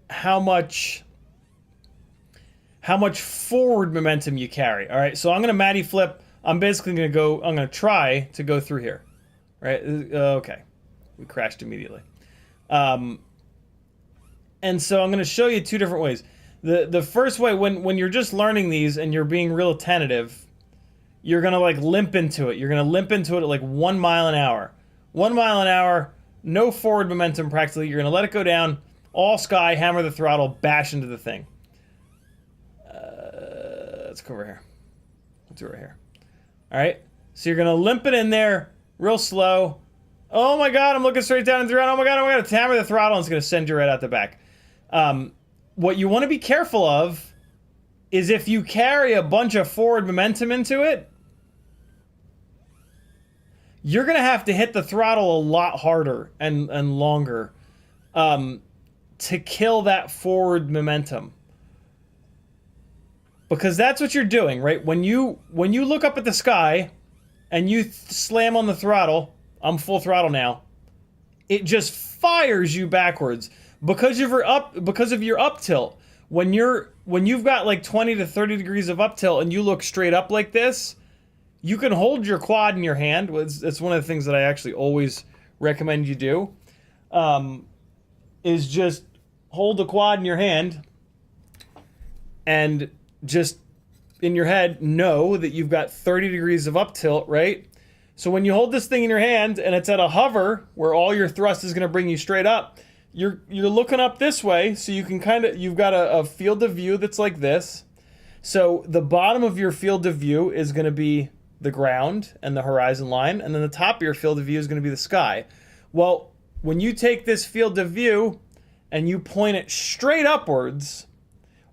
how much forward momentum you carry. All right, so I'm going to Matty flip. I'm basically going to try to go through here. Right? Okay. We crashed immediately. And so I'm going to show you two different ways. The first way, when you're just learning these and you're being real attentive, you're going to like limp into it. You're going to limp into it at like 1 mile an hour. 1 mile an hour, no forward momentum practically. You're going to let it go down, all sky, hammer the throttle, bash into the thing. Let's go over here. Let's do it right here. All right. So you're going to limp it in there real slow. Oh my God, I'm looking straight down into the ground. Oh my God, it's hammer the throttle and it's going to send you right out the back. What you want to be careful of is if you carry a bunch of forward momentum into it, you're going to have to hit the throttle a lot harder and longer to kill that forward momentum. Because that's what you're doing, right? When you look up at the sky and you slam on the throttle, I'm full throttle now, it just fires you backwards because of your up tilt. When you've got like 20 to 30 degrees of up tilt and you look straight up like this, you can hold your quad in your hand. It's one of the things that I actually always recommend you do. Is just hold the quad in your hand and just in your head know that you've got 30 degrees of up tilt, right? So when you hold this thing in your hand and it's at a hover where all your thrust is going to bring you straight up, you're looking up this way, so you can you've got a field of view that's like this. So the bottom of your field of view is going to be the ground and the horizon line, and then the top of your field of view is going to be the sky. Well, when you take this field of view and you point it straight upwards,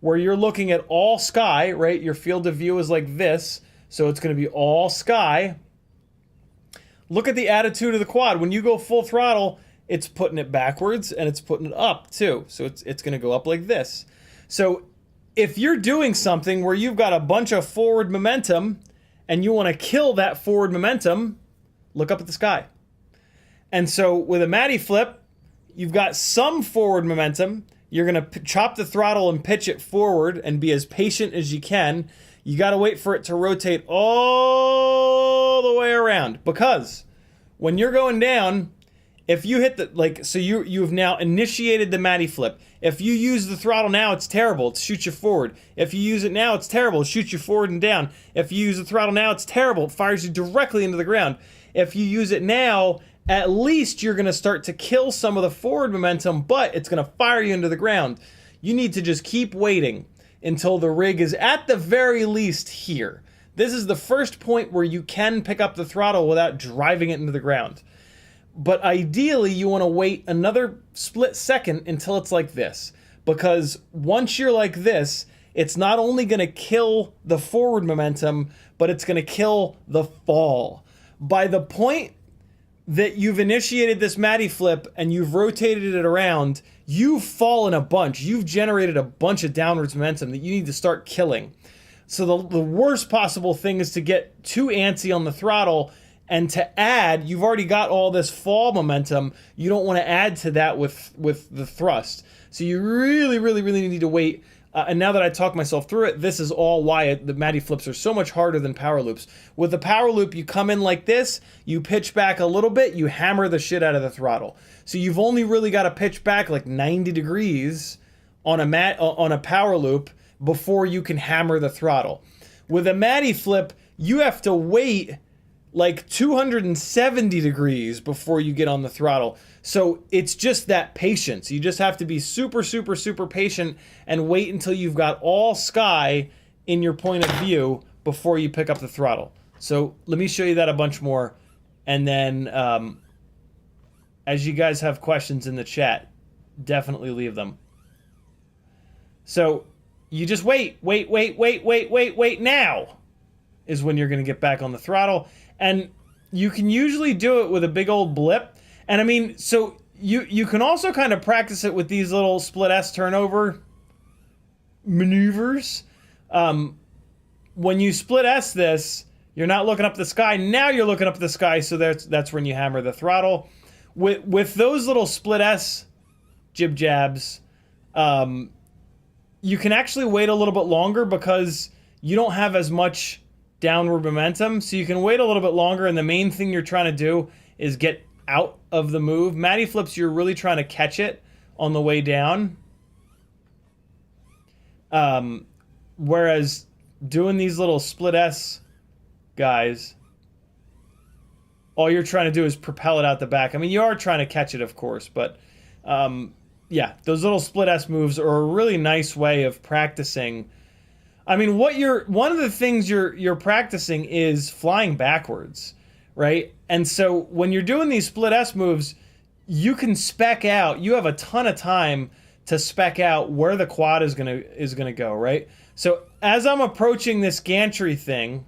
where you're looking at all sky, right? Your field of view is like this, so it's going to be all sky. Look at the attitude of the quad. When you go full throttle, it's putting it backwards and it's putting it up too. So it's going to go up like this. So if you're doing something where you've got a bunch of forward momentum and you want to kill that forward momentum, look up at the sky. And so with a Matty flip, you've got some forward momentum. You're going to chop the throttle and pitch it forward and be as patient as you can. You got to wait for it to rotate all the way around, because when you're going down, if you hit the, so you've now initiated the Matty flip. If you use the throttle now, it's terrible. It shoots you forward. If you use it now, it's terrible. It shoots you forward and down. If you use the throttle now, it's terrible. It fires you directly into the ground. If you use it now, at least you're going to start to kill some of the forward momentum, but it's going to fire you into the ground. You need to just keep waiting until the rig is at the very least here. This is the first point where you can pick up the throttle without driving it into the ground. But ideally, you want to wait another split second until it's like this. Because once you're like this, it's not only going to kill the forward momentum, but it's going to kill the fall. By the point that you've initiated this Matty flip and you've rotated it around, you've fallen a bunch. You've generated a bunch of downwards momentum that you need to start killing. So the worst possible thing is to get too antsy on the throttle, and to add, you've already got all this fall momentum. You don't want to add to that with the thrust. So you really, really, really need to wait. And now that I talked myself through it, this is all why the Matty flips are so much harder than power loops. With the power loop, you come in like this, you pitch back a little bit, you hammer the shit out of the throttle. So you've only really got to pitch back like 90 degrees on a power loop before you can hammer the throttle. With a Matty flip, you have to wait like 270 degrees before you get on the throttle. So it's just that patience. You just have to be super, super, super patient and wait until you've got all sky in your point of view before you pick up the throttle. So let me show you that a bunch more. And then as you guys have questions in the chat, definitely leave them. So you just wait now is when you're going to get back on the throttle. And you can usually do it with a big old blip. And I mean, so you can also kind of practice it with these little split S turnover maneuvers. When you split S this, you're not looking up the sky. Now you're looking up the sky, so that's when you hammer the throttle. With those little split S jib jabs, you can actually wait a little bit longer because you don't have as much downward momentum, so you can wait a little bit longer, and the main thing you're trying to do is get out of the move. Matty flips, you're really trying to catch it on the way down. Whereas doing these little split S guys, all you're trying to do is propel it out the back. I mean, you are trying to catch it, of course, but yeah, those little split S moves are a really nice way of practicing. I mean, one of the things you're practicing is flying backwards, right? And so when you're doing these split S moves, you can spec out. You have a ton of time to spec out where the quad is gonna go, right? So as I'm approaching this gantry thing,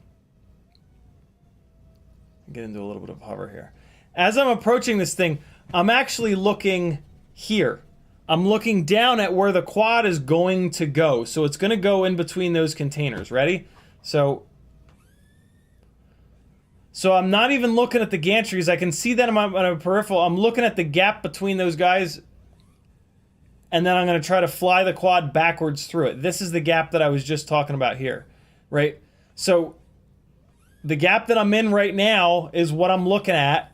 get into a little bit of hover here. As I'm approaching this thing, I'm actually looking here. I'm looking down at where the quad is going to go. So it's going to go in between those containers. Ready? So I'm not even looking at the gantries. I can see that on my peripheral. I'm looking at the gap between those guys. And then I'm going to try to fly the quad backwards through it. This is the gap that I was just talking about here. Right? So the gap that I'm in right now is what I'm looking at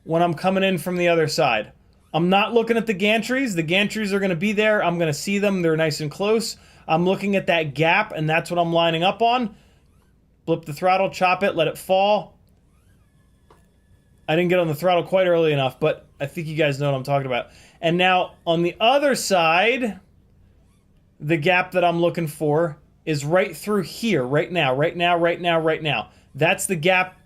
when I'm coming in from the other side. I'm not looking at the gantries. The gantries are going to be there. I'm going to see them. They're nice and close. I'm looking at that gap, and that's what I'm lining up on. Blip the throttle, chop it, let it fall. I didn't get on the throttle quite early enough, but I think you guys know what I'm talking about. And now, on the other side, the gap that I'm looking for is right through here, right now, right now, right now, right now. That's the gap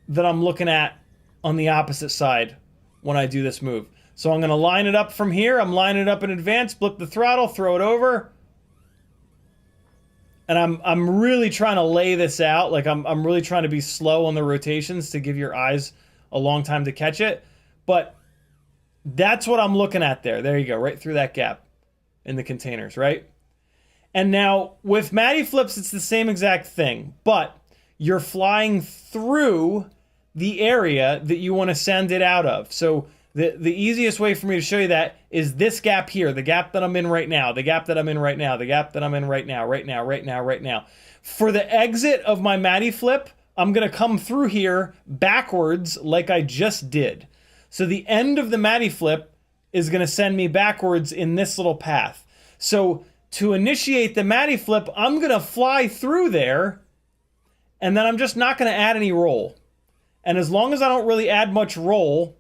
that I'm looking at on the opposite side when I do this move. So I'm going to line it up from here. I'm lining it up in advance, blip the throttle, throw it over. And I'm really trying to lay this out. Like I'm really trying to be slow on the rotations to give your eyes a long time to catch it. But that's what I'm looking at there. There you go, right through that gap in the containers, right? And now with Matty flips, it's the same exact thing, but you're flying through the area that you want to send it out of. So the easiest way for me to show you that is this gap here, the gap that I'm in right now, the gap that I'm in right now, the gap that I'm in right now, right now, right now, right now. For the exit of my Matty flip, I'm going to come through here backwards like I just did. So the end of the Matty flip is going to send me backwards in this little path. So to initiate the Matty flip, I'm going to fly through there, and then I'm just not going to add any roll. And as long as I don't really add much roll,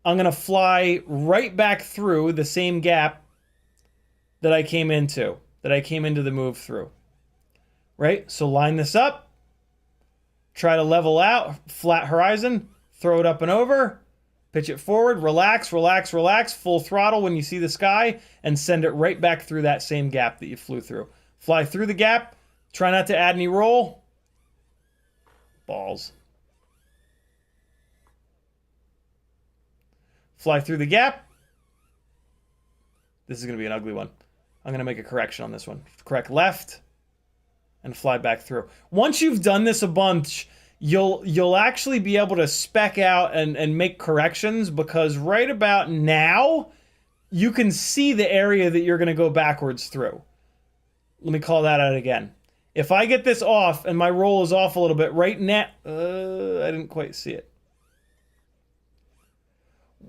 I'm going to fly right back through the same gap that I came into the move through. Right? So line this up, try to level out, flat horizon, throw it up and over, pitch it forward, relax, relax, relax, full throttle when you see the sky, and send it right back through that same gap that you flew through. Fly through the gap, try not to add any roll. Balls. Fly through the gap. This is going to be an ugly one. I'm going to make a correction on this one. Correct left and fly back through. Once you've done this a bunch, you'll actually be able to spec out and make corrections, because right about now you can see the area that you're going to go backwards through. Let me call that out again. If I get this off and my roll is off a little bit right now, I didn't quite see it.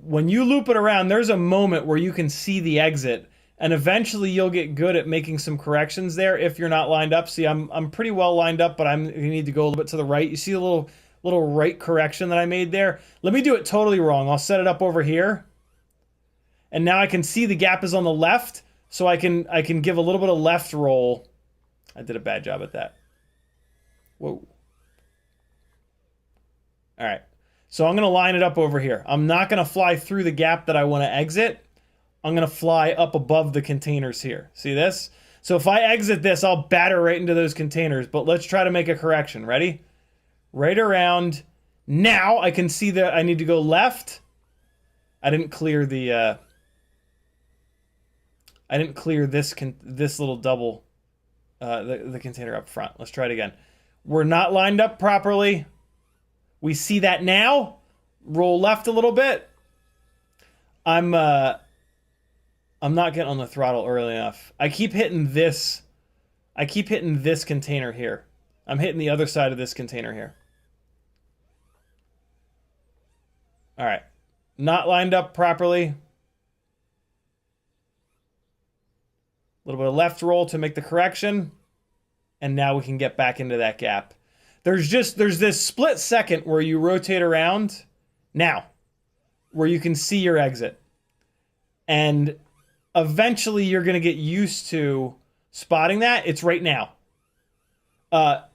When you loop it around, there's a moment where you can see the exit, and eventually you'll get good at making some corrections there if you're not lined up. See, I'm pretty well lined up, but you need to go a little bit to the right. You see the little right correction that I made there? Let me do it totally wrong. I'll set it up over here. And now I can see the gap is on the left, so I can give a little bit of left roll. I did a bad job at that. Whoa. All right. So I'm going to line it up over here. I'm not going to fly through the gap that I want to exit. I'm going to fly up above the containers here. See this? So if I exit this, I'll batter right into those containers. But let's try to make a correction. Ready? Right around. Now I can see that I need to go left. I didn't clear the... I didn't clear this little double, the container up front. Let's try it again. We're not lined up properly. We see that now. Roll left a little bit. I'm not getting on the throttle early enough. I keep hitting this container here. I'm hitting the other side of this container here. All right. Not lined up properly. A little bit of left roll to make the correction. And now we can get back into that gap. There's this split second where you rotate around now, where you can see your exit. And eventually you're going to get used to spotting that. It's right now. That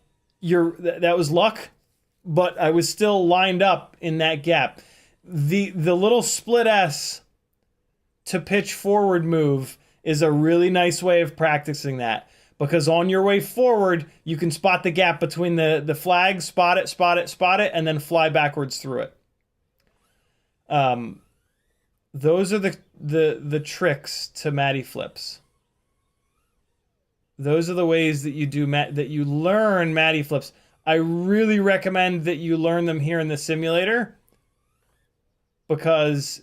was luck, but I was still lined up in that gap. The little split S to pitch forward move is a really nice way of practicing that. Because on your way forward, you can spot the gap between the flags, spot it, spot it, spot it, and then fly backwards through it. Those are the tricks to Matty flips. Those are the ways that you learn Matty flips. I really recommend that you learn them here in the simulator, because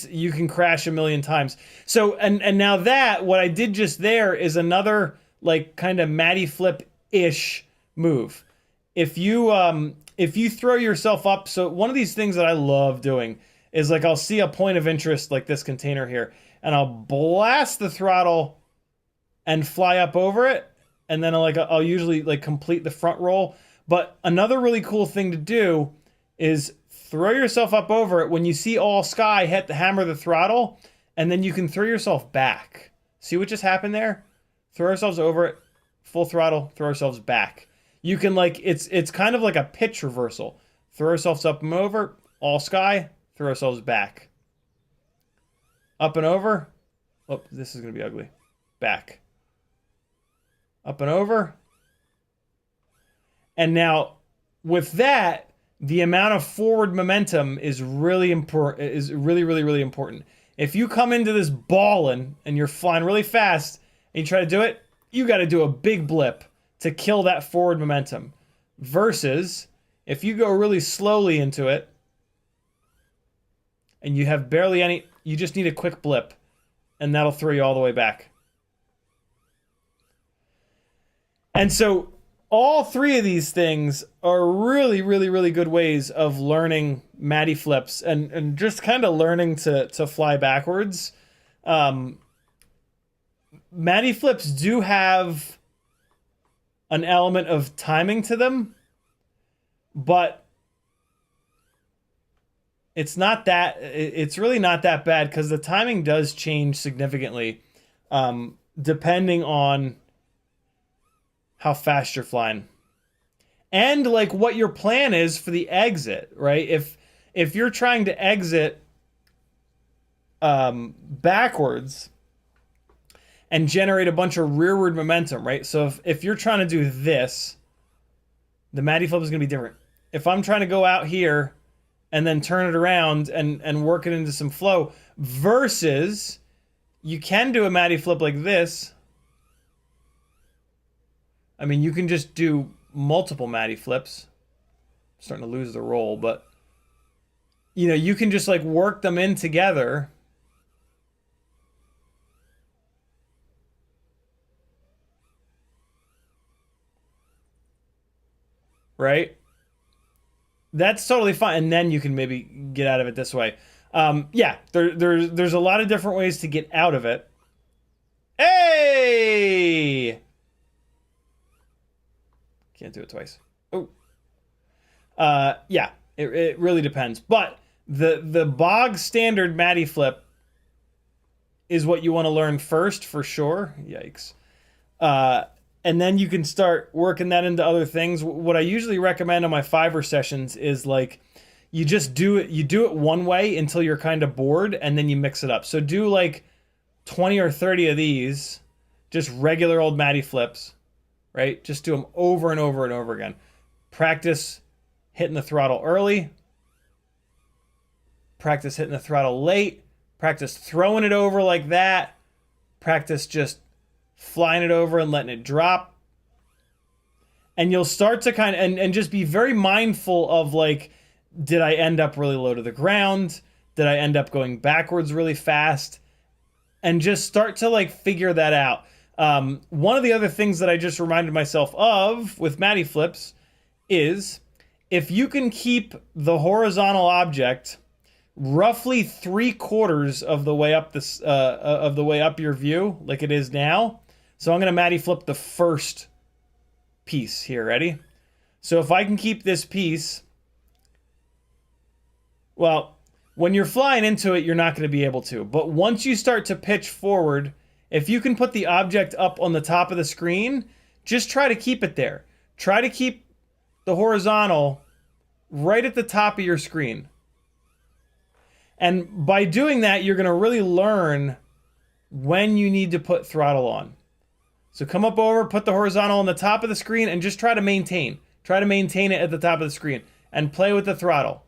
you can crash a million times. So, and now that, what I did just there is another, like, kind of Matty flip-ish move. If you throw yourself up, so one of these things that I love doing is, like, I'll see a point of interest like this container here, and I'll blast the throttle and fly up over it, and then I'll usually, like, complete the front roll. But another really cool thing to do is throw yourself up over it. When you see all sky, hammer the throttle, and then you can throw yourself back. See what just happened there? Throw ourselves over it, full throttle, throw ourselves back. You can, like, it's kind of like a pitch reversal. Throw ourselves up and over, all sky, throw ourselves back. Up and over. Oh, this is going to be ugly. Back. up and over. And now with that, the amount of forward momentum is really important, is really, really, really important. If you come into this ballin' and you're flying really fast and you try to do it, you got to do a big blip to kill that forward momentum. Versus if you go really slowly into it and you have barely any, you just need a quick blip and that'll throw you all the way back. And so all three of these things are really, really, really good ways of learning Matty flips and just kind of learning to fly backwards. Matty flips do have an element of timing to them, but it's really not that bad because the timing does change significantly depending on how fast you're flying. And like what your plan is for the exit, right? If you're trying to exit backwards and generate a bunch of rearward momentum, right? So if you're trying to do this, the Matty flip is going to be different. If I'm trying to go out here and then turn it around and work it into some flow, versus you can do a Matty flip like this. I mean, you can just do multiple Matty flips. I'm starting to lose the roll, but you know, you can just like work them in together. Right? That's totally fine. And then you can maybe get out of it this way. Yeah, there's a lot of different ways to get out of it. Hey! Can't do it twice. Oh. Yeah, it really depends. But the bog standard Matty flip is what you want to learn first for sure. Yikes. And then you can start working that into other things. What I usually recommend on my Fiverr sessions is like you just do it one way until you're kind of bored, and then you mix it up. So do like 20 or 30 of these, just regular old Matty flips, right? Just do them over and over and over again. Practice hitting the throttle early. Practice hitting the throttle late. Practice throwing it over like that. Practice just flying it over and letting it drop. And you'll start to kind of, and just be very mindful of like, did I end up really low to the ground? Did I end up going backwards really fast? And just start to like figure that out. One of the other things that I just reminded myself of with Matty flips is if you can keep the horizontal object roughly 3/4 of the way up this of the way up your view, like it is now. So I'm gonna Matty flip the first piece here. Ready? So if I can keep this piece, well, when you're flying into it, you're not going to be able to. But once you start to pitch forward, if you can put the object up on the top of the screen, just try to keep it there. Try to keep the horizontal right at the top of your screen. And by doing that, you're going to really learn when you need to put throttle on. So come up over, put the horizontal on the top of the screen, and just try to maintain. Try to maintain it at the top of the screen. And play with the throttle.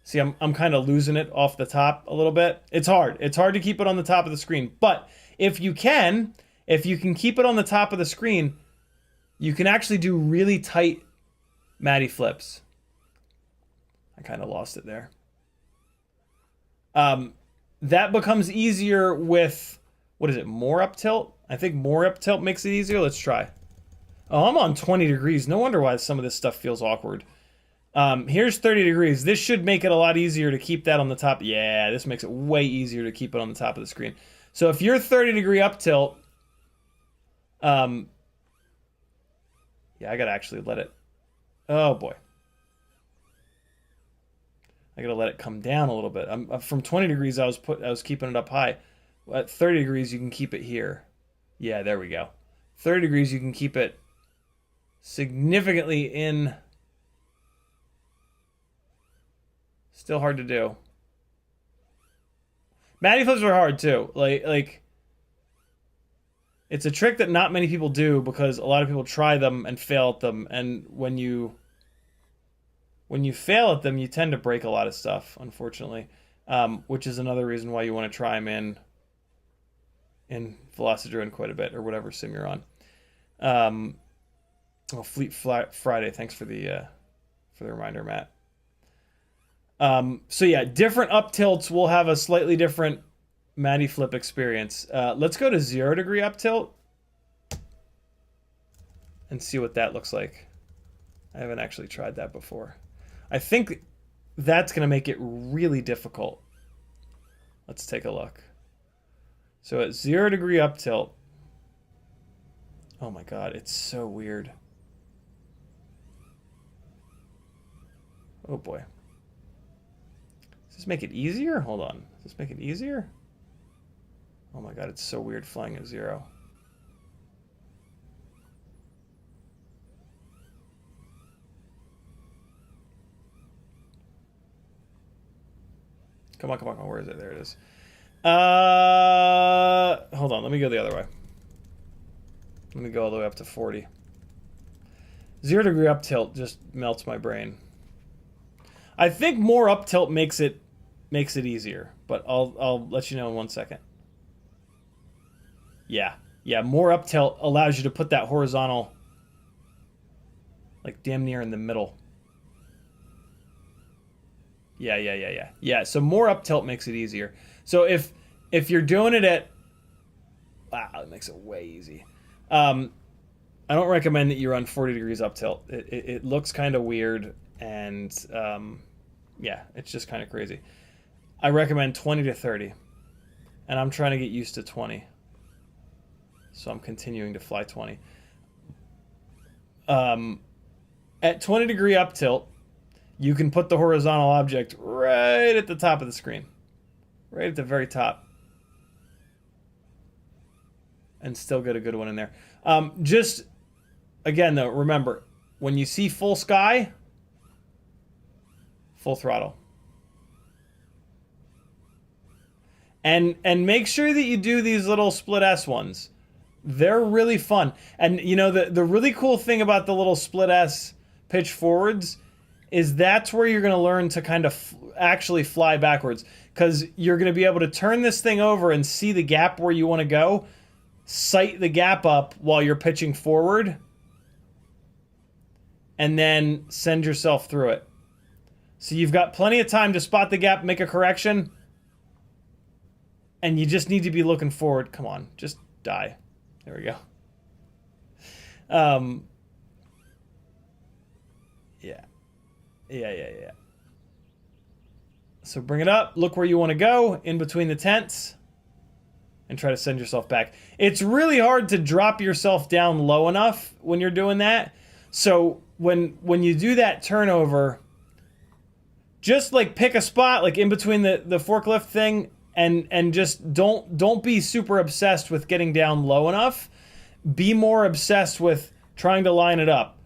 See, I'm kind of losing it off the top a little bit. It's hard. It's hard to keep it on the top of the screen. But if you can keep it on the top of the screen, you can actually do really tight Matty flips. I kind of lost it there. That becomes easier with, what is it, more up tilt? I think more up tilt makes it easier. Let's try. Oh, I'm on 20 degrees. No wonder why some of this stuff feels awkward. Here's 30 degrees. This should make it a lot easier to keep that on the top. Yeah, this makes it way easier to keep it on the top of the screen. So if you're 30 degree up tilt, yeah, I gotta actually let it, oh boy. I gotta let it come down a little bit. From 20 degrees, I was keeping it up high. At 30 degrees, you can keep it here. Yeah, there we go. 30 degrees, you can keep it significantly in. Still hard to do. Matty flips are hard too. Like It's a trick that not many people do because a lot of people try them and fail at them, and when you fail at them, you tend to break a lot of stuff, unfortunately, which is another reason why you want to try them in Velocidrone quite a bit, or whatever sim you're on. Fleet Friday, thanks for the reminder, Matt. So yeah, different up tilts will have a slightly different Matty flip experience. Let's go to 0 degree up tilt and see what that looks like. I haven't actually tried that before. I think that's going to make it really difficult. Let's take a look. So at 0 degree up tilt, oh my god, it's so weird. Oh boy. Does this make it easier? Hold on. Does this make it easier? Oh my god, it's so weird flying at 0. Come on, come on, come on. Where is it? There it is. Hold on. Let me go the other way. Let me go all the way up to 40. 0 degree up tilt just melts my brain. I think more up tilt makes it easier, but I'll let you know in 1 second. Yeah, more up tilt allows you to put that horizontal like damn near in the middle. Yeah, so more up tilt makes it easier. So if you're doing it at, wow, it makes it way easy. I don't recommend that you run 40 degrees up tilt. It looks kind of weird, and yeah, it's just kind of crazy. I recommend 20 to 30, and I'm trying to get used to 20. So I'm continuing to fly 20. At 20 degree up tilt, you can put the horizontal object right at the top of the screen. Right at the very top. And still get a good one in there. Just, again though, remember, when you see full sky, full throttle. And make sure that you do these little split S ones. They're really fun. And you know, the really cool thing about the little split S pitch forwards is that's where you're going to learn to kind of actually fly backwards, because you're going to be able to turn this thing over and see the gap where you want to go, sight the gap up while you're pitching forward, and then send yourself through it. So you've got plenty of time to spot the gap, make a correction, and you just need to be looking forward. Come on, just die. There we go. Yeah. So bring it up, look where you want to go, in between the tents, and try to send yourself back. It's really hard to drop yourself down low enough when you're doing that. So when you do that turnover, just like pick a spot like in between the forklift thing, and just don't be super obsessed with getting down low enough. Be more obsessed with trying to line it up.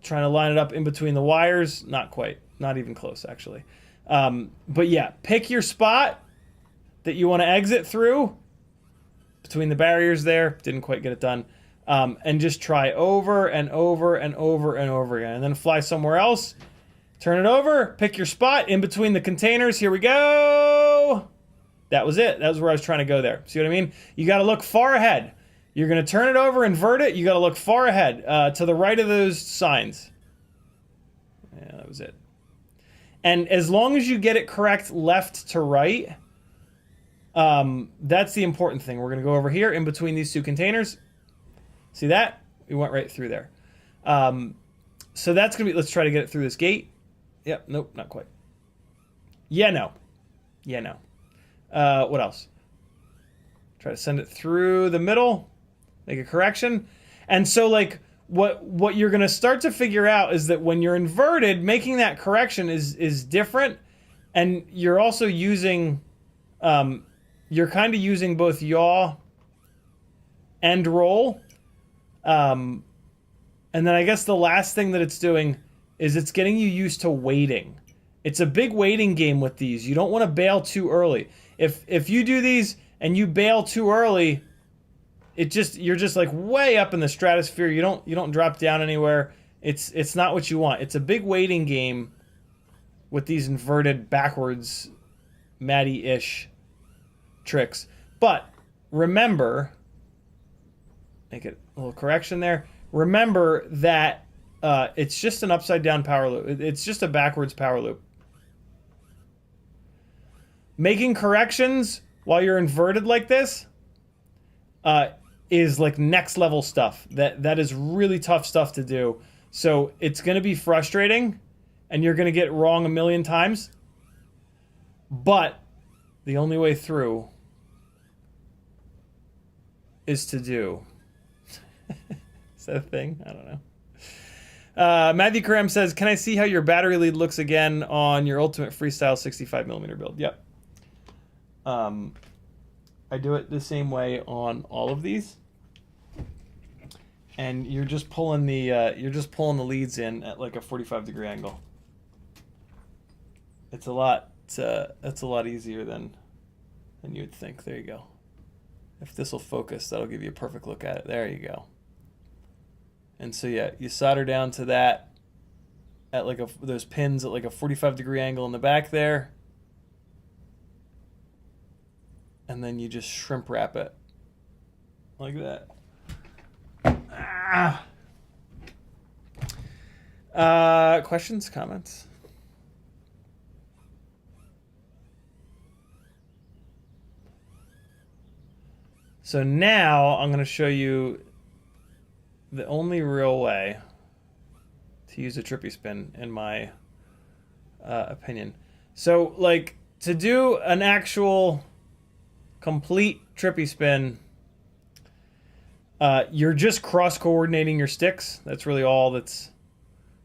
Trying to line it up in between the wires. Not quite. Not even close, actually. But yeah, pick your spot that you want to exit through between the barriers there. Didn't quite get it done. And just try over and over and over and over again. And then fly somewhere else. Turn it over. Pick your spot in between the containers. Here we go. That was it. That was where I was trying to go there. See what I mean? You got to look far ahead. You're going to turn it over, invert it. You got to look far ahead, to the right of those signs. Yeah, that was it. And as long as you get it correct left to right, that's the important thing. We're going to go over here in between these two containers. See that? We went right through there. So that's going to be, let's try to get it through this gate. Yep, nope, not quite. Yeah, no. What else? Try to send it through the middle. Make a correction. And so like what you're going to start to figure out is that when you're inverted, making that correction is different, and you're also using you're kind of using both yaw and roll. And then I guess the last thing that it's doing is it's getting you used to waiting. It's a big waiting game with these. You don't want to bail too early. If you do these and you bail too early, you're just like way up in the stratosphere. You don't drop down anywhere. It's not what you want. It's a big waiting game with these inverted backwards Matty-ish tricks. But remember, make it a little correction there. Remember that it's just an upside down power loop. It's just a backwards power loop. Making corrections while you're inverted like this is like next level stuff. That is really tough stuff to do. So it's going to be frustrating, and you're going to get it wrong a million times. But the only way through is to do. Is that a thing? I don't know. Matthew Karam says, "Can I see how your battery lead looks again on your Ultimate Freestyle 65mm build?" Yep. I do it the same way on all of these, and you're just pulling the leads in at like a 45-degree angle. It's a lot. That's a lot easier than you would think. There you go. If this will focus, that'll give you a perfect look at it. There you go. And so yeah, you solder down to that at like those pins at like a 45-degree angle in the back there. And then you just shrimp wrap it like that. Questions, comments? So now I'm going to show you the only real way to use a trippy spin, in my opinion. So, like, to do an actual complete trippy spin, you're just cross-coordinating your sticks. That's really all that's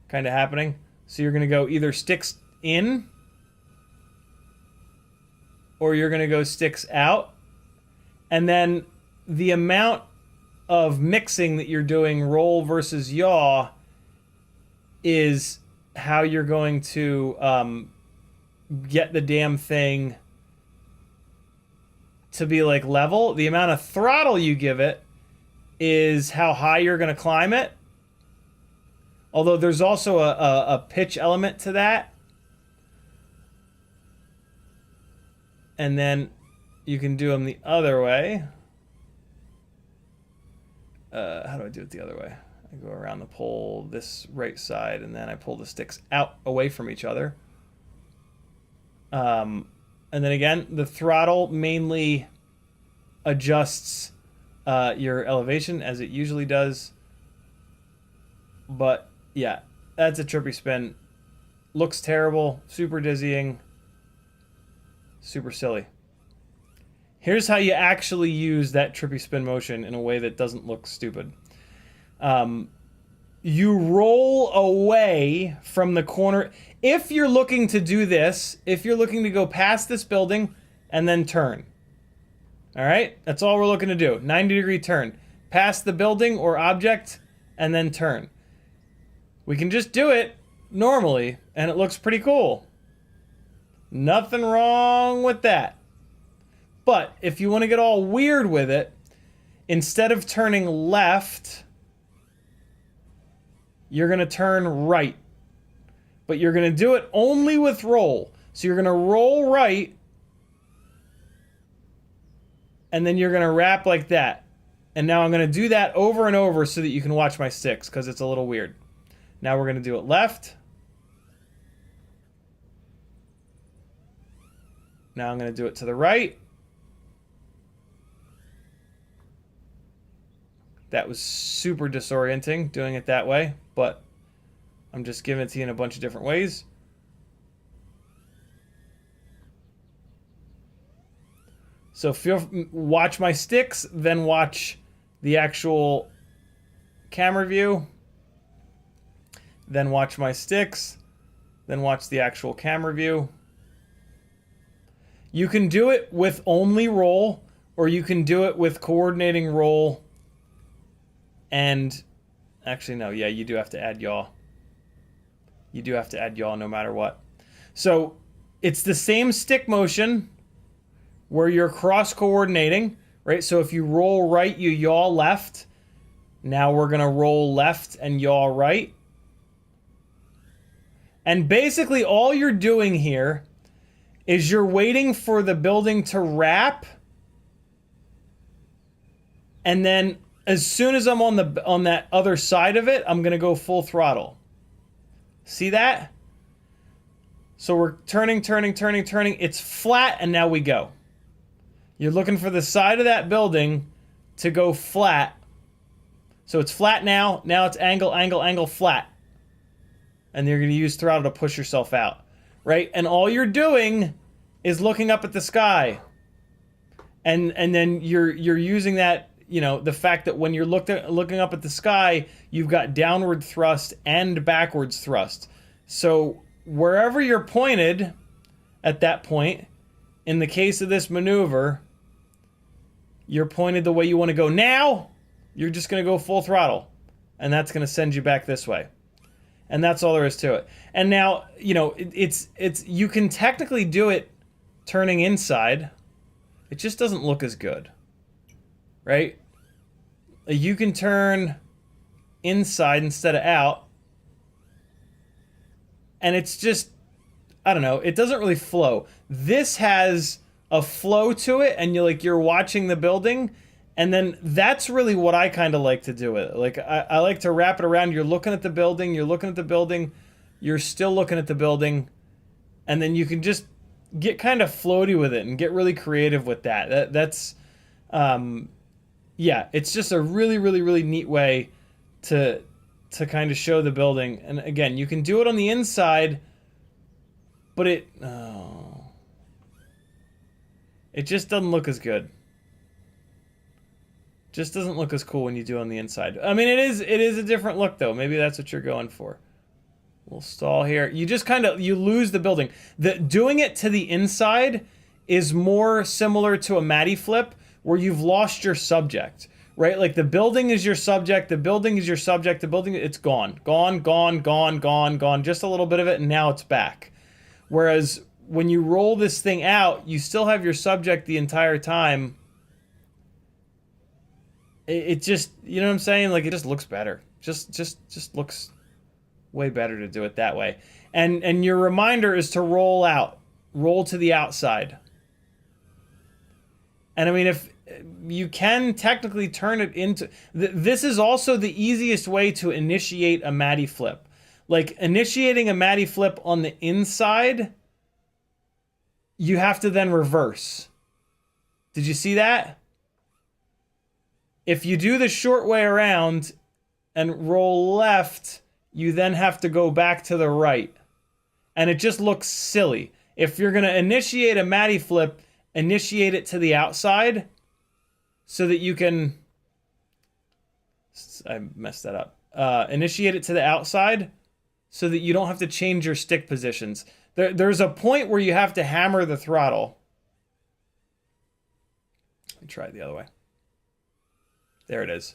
kind of happening. So you're going to go either sticks in, or you're going to go sticks out. And then the amount of mixing that you're doing, roll versus yaw, is how you're going to get the damn thing to be like level. The amount of throttle you give it is how high you're going to climb it. Although there's also a pitch element to that. And then you can do them the other way. How do I do it the other way? I go around the pole this right side, and then I pull the sticks out away from each other. And then again, the throttle mainly adjusts your elevation, as it usually does. But yeah, that's a trippy spin. Looks terrible, super dizzying, super silly. Here's how you actually use that trippy spin motion in a way that doesn't look stupid. You roll away from the corner. If you're looking to do this, if you're looking to go past this building and then turn. All right? That's all we're looking to do. 90-degree turn. Past the building or object and then turn. We can just do it normally, and it looks pretty cool. Nothing wrong with that. But if you want to get all weird with it, instead of turning left, you're going to turn right. But you're going to do it only with roll. So you're going to roll right, and then you're going to wrap like that. And now I'm going to do that over and over so that you can watch my sticks, because it's a little weird. Now we're going to do it left. Now I'm going to do it to the right. That was super disorienting doing it that way, but I'm just giving it to you in a bunch of different ways. So watch my sticks, then watch the actual camera view. Then watch my sticks, then watch the actual camera view. You can do it with only roll, or you can do it with coordinating roll. And actually, no, yeah, you do have to add yaw. You do have to add yaw no matter what. So it's the same stick motion where you're cross-coordinating, right? So if you roll right, you yaw left. Now we're gonna roll left and yaw right. And basically all you're doing here is you're waiting for the building to wrap. And then as soon as I'm on that other side of it, I'm gonna go full throttle. See that? So we're turning. It's flat, and now we go. You're looking for the side of that building to go flat. So it's flat now. Now it's angle, flat. And you're going to use throttle to push yourself out, right? And all you're doing is looking up at the sky. And then you're using that, you know, the fact that when you're looking up at the sky, you've got downward thrust and backwards thrust. So wherever you're pointed at that point, in the case of this maneuver, you're pointed the way you want to go. Now, you're just going to go full throttle. And that's going to send you back this way. And that's all there is to it. And now, you know, it's you can technically do it turning inside. It just doesn't look as good. Right? You can turn inside instead of out. And it's just, I don't know, it doesn't really flow. This has a flow to it, and you're watching the building, and then that's really what I kind of like to do with it. Like, I like to wrap it around. You're looking at the building, you're still looking at the building, and then you can just get kind of floaty with it and get really creative with that. That's yeah, it's just a really neat way to kind of show the building. And again, you can do it on the inside, but it just doesn't look as good. Just doesn't look as cool when you do it on the inside. I mean, it is a different look though. Maybe that's what you're going for. We'll stall here. You just you lose the building. Doing it to the inside is more similar to a Matty flip, where you've lost your subject, right? Like the building is your subject, the building is your subject, the building, it's gone. Gone. Just a little bit of it, and now it's back. Whereas when you roll this thing out, you still have your subject the entire time. It just, you know what I'm saying? Like, it just looks better. Just looks way better to do it that way. And your reminder is to roll out. Roll to the outside. And I mean, if you can technically turn it into... This is also the easiest way to initiate a Matty flip. Like, initiating a Matty flip on the inside, you have to then reverse. Did you see that? If you do the short way around and roll left, you then have to go back to the right. And it just looks silly. If you're going to initiate a Matty flip, initiate it to the outside so that you can... I messed that up. Initiate it to the outside so that you don't have to change your stick positions. There's a point where you have to hammer the throttle. Let me try it the other way. There it is.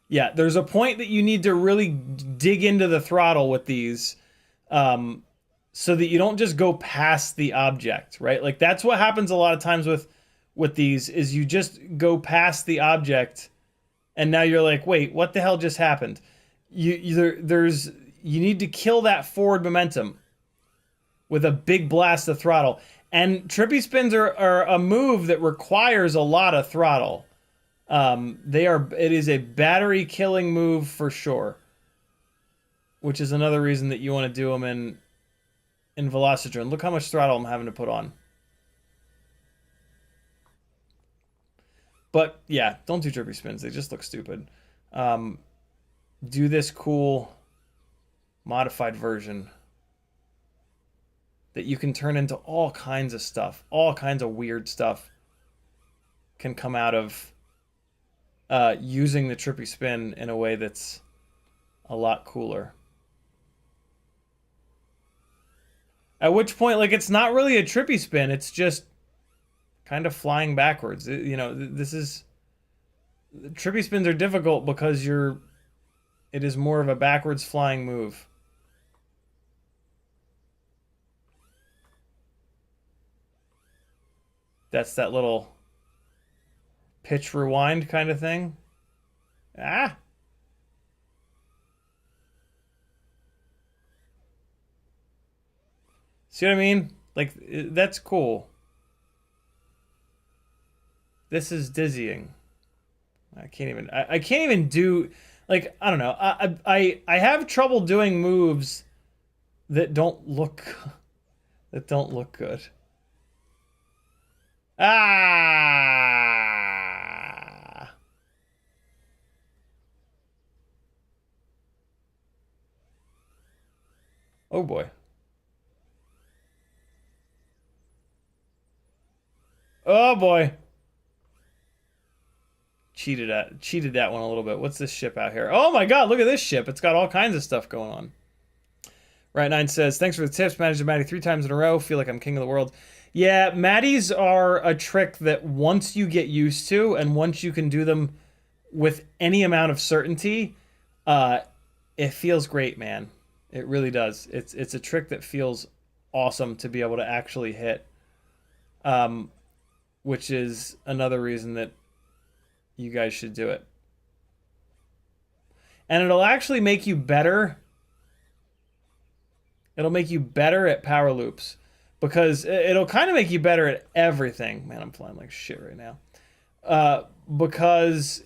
Yeah, there's a point that you need to really dig into the throttle with these, so that you don't just go past the object, right? Like, that's what happens a lot of times with these, is you just go past the object, and now you're like, wait, what the hell just happened? You need to kill that forward momentum with a big blast of throttle. And trippy spins are a move that requires a lot of throttle. It is a battery killing move for sure, which is another reason that you want to do them in Velocidrone. Look how much throttle I'm having to put on. But yeah, don't do trippy spins. They just look stupid. Do this cool modified version that you can turn into all kinds of stuff. All kinds of weird stuff can come out of using the trippy spin in a way that's a lot cooler. At which point, like, it's not really a trippy spin, it's just kind of flying backwards. You know, trippy spins are difficult because it is more of a backwards flying move. That's that little pitch rewind kind of thing. Ah. See what I mean? Like, that's cool. This is dizzying. I can't even do, like, I don't know. I have trouble doing moves that don't look good. Ah. Oh boy. Oh boy. Cheated that one a little bit. What's this ship out here? Oh my god, look at this ship. It's got all kinds of stuff going on. Right 9 says, thanks for the tips. Managed Matty 3 times in a row. Feel like I'm king of the world. Yeah, Matties are a trick that once you get used to and once you can do them with any amount of certainty, it feels great, man. It really does. It's a trick that feels awesome to be able to actually hit. Which is another reason that you guys should do it. And it'll actually make you better. It'll make you better at power loops. Because it'll kind of make you better at everything. Man, I'm flying like shit right now. Because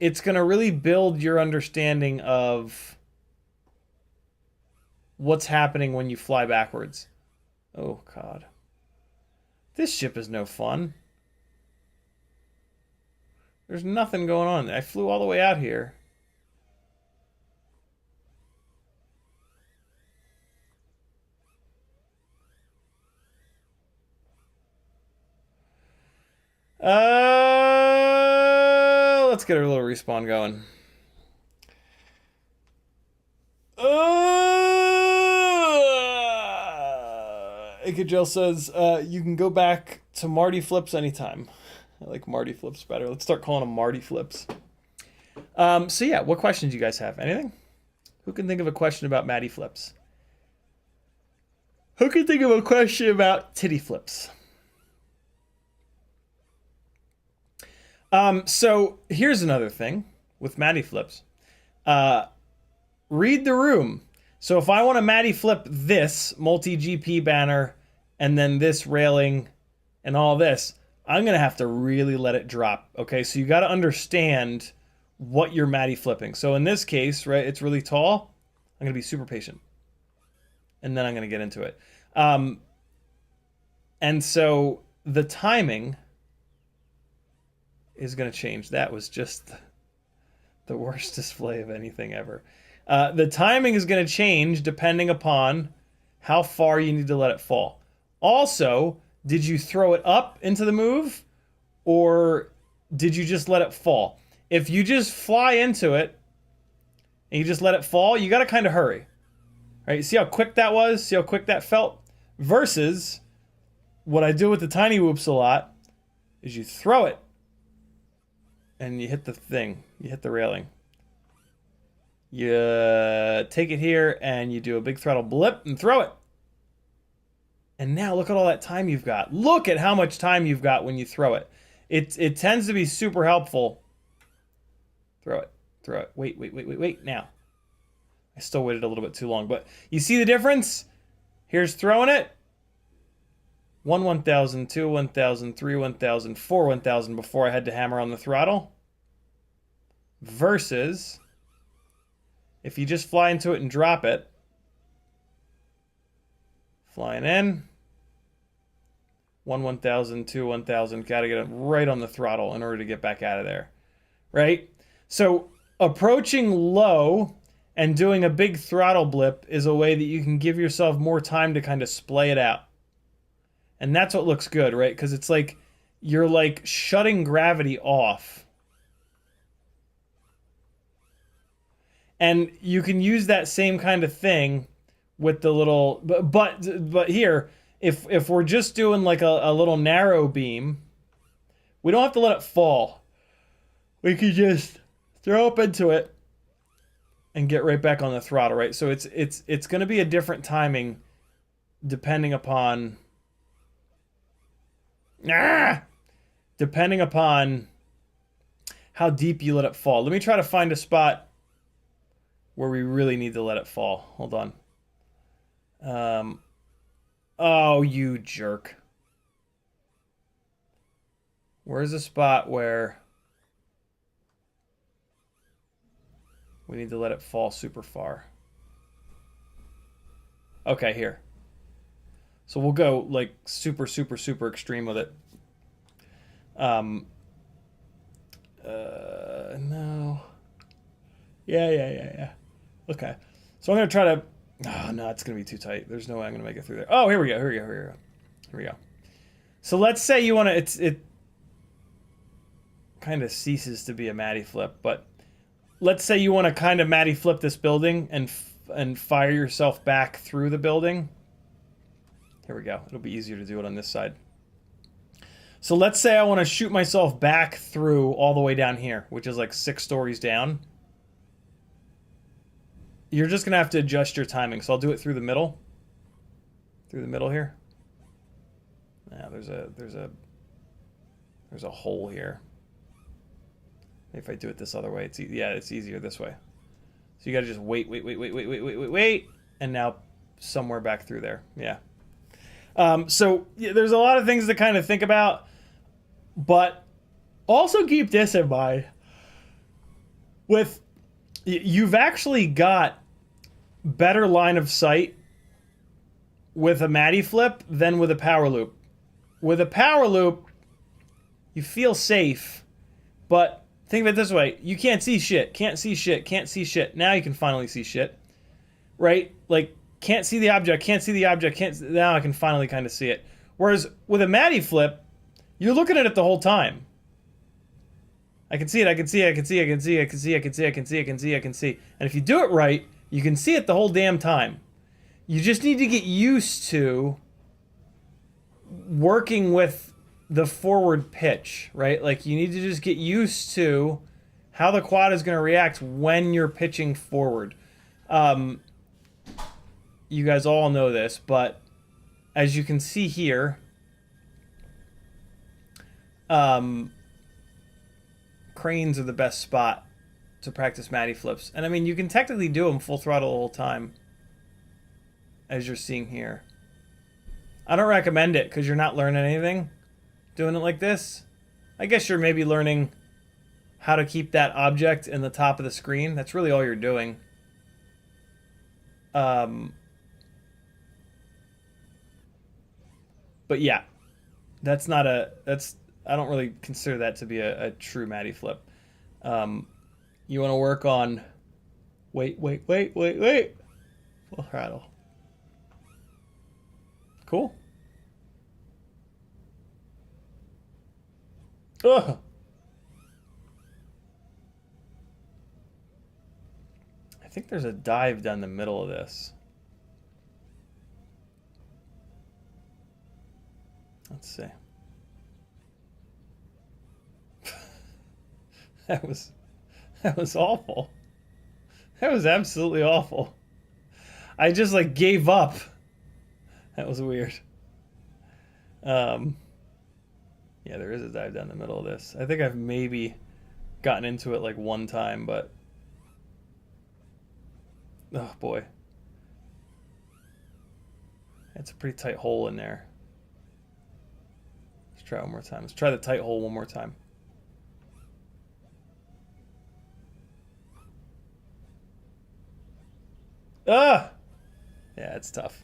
it's going to really build your understanding of what's happening when you fly backwards. Oh, God. This ship is no fun. There's nothing going on. I flew all the way out here. Let's get a little respawn going. Ikajel says, you can go back to Marty Flips anytime. I like Marty Flips better. Let's start calling them Marty Flips. So yeah, what questions do you guys have? Anything? Who can think of a question about Matty Flips? Who can think of a question about titty flips? So here's another thing with Matty Flips. Read the room. So if I want to Matty Flip this multi-GP banner and then this railing and all this, I'm going to have to really let it drop. Okay, so you got to understand what you're Matty flipping. So in this case, right, it's really tall. I'm going to be super patient. And then I'm going to get into it. And so the timing is going to change. That was just the worst display of anything ever. The timing is going to change depending upon how far you need to let it fall. Also, did you throw it up into the move or did you just let it fall? If you just fly into it and you just let it fall, you got to kind of hurry. Right? See how quick that was? See how quick that felt? Versus what I do with the tiny whoops a lot is you throw it and you hit the thing. You hit the railing. You take it here and you do a big throttle blip and throw it. And now look at all that time you've got. Look at how much time you've got when you throw it. It tends to be super helpful. Throw it. Throw it. Wait. Now. I still waited a little bit too long. But you see the difference? Here's throwing it. 1 1000, 2 1000, 3 1000, 4 1000 before I had to hammer on the throttle. Versus if you just fly into it and drop it. Flying in. 1 1000, 2 1000. Got to get it right on the throttle in order to get back out of there. Right? So approaching low and doing a big throttle blip is a way that you can give yourself more time to kind of splay it out. And that's what looks good, right? Because it's like you're like shutting gravity off. And you can use that same kind of thing with the little, but here, if we're just doing like a little narrow beam, we don't have to let it fall. We can just throw up into it and get right back on the throttle, right? So it's going to be a different timing depending upon how deep you let it fall. Let me try to find a spot where we really need to let it fall. Hold on. Oh, you jerk. Where's a spot where we need to let it fall super far? Okay, here. So we'll go like super, super, super extreme with it. No. Yeah. Okay. So I'm gonna try to. Oh no, it's gonna be too tight. There's no way I'm gonna make it through there. Oh, here we go. Here we go. So let's say you want to. It kind of ceases to be a Matty flip, but let's say you want to kind of Matty flip this building and fire yourself back through the building. Here we go. It'll be easier to do it on this side. So let's say I want to shoot myself back through all the way down here, which is like 6 stories down. You're just going to have to adjust your timing. So I'll do it through the middle. Through the middle here. Now there's a hole here. If I do it this other way, it's easier this way. So you got to just wait, and now somewhere back through there. Yeah. So there's a lot of things to kind of think about, but also keep this in mind. You've actually got better line of sight with a Matty flip than with a power loop. With a power loop, you feel safe, but think of it this way. You can't see shit. Now you can finally see shit. Right? Like, can't see the object. Now I can finally kind of see it. Whereas with a Matty flip, you're looking at it the whole time. I can see it. And if you do it right, you can see it the whole damn time. You just need to get used to working with the forward pitch, right? Like, you need to just get used to how the quad is going to react when you're pitching forward. You guys all know this, but as you can see here, cranes are the best spot to practice Matty flips. And I mean, you can technically do them full throttle the whole time, as you're seeing here. I don't recommend it because you're not learning anything doing it like this. I guess you're maybe learning how to keep that object in the top of the screen. That's really all you're doing. But yeah, I don't really consider that to be a true Matty flip. You want to work on, wait. Full throttle. Cool. Ugh. I think there's a dive down the middle of this. Let's see. That was awful. That was absolutely awful. I just like gave up. That was weird. Yeah, there is a dive down the middle of this. I think I've maybe gotten into it like one time, but oh boy. It's a pretty tight hole in there. Let's try one more time. Let's try the tight hole one more time. Ah! Yeah, it's tough.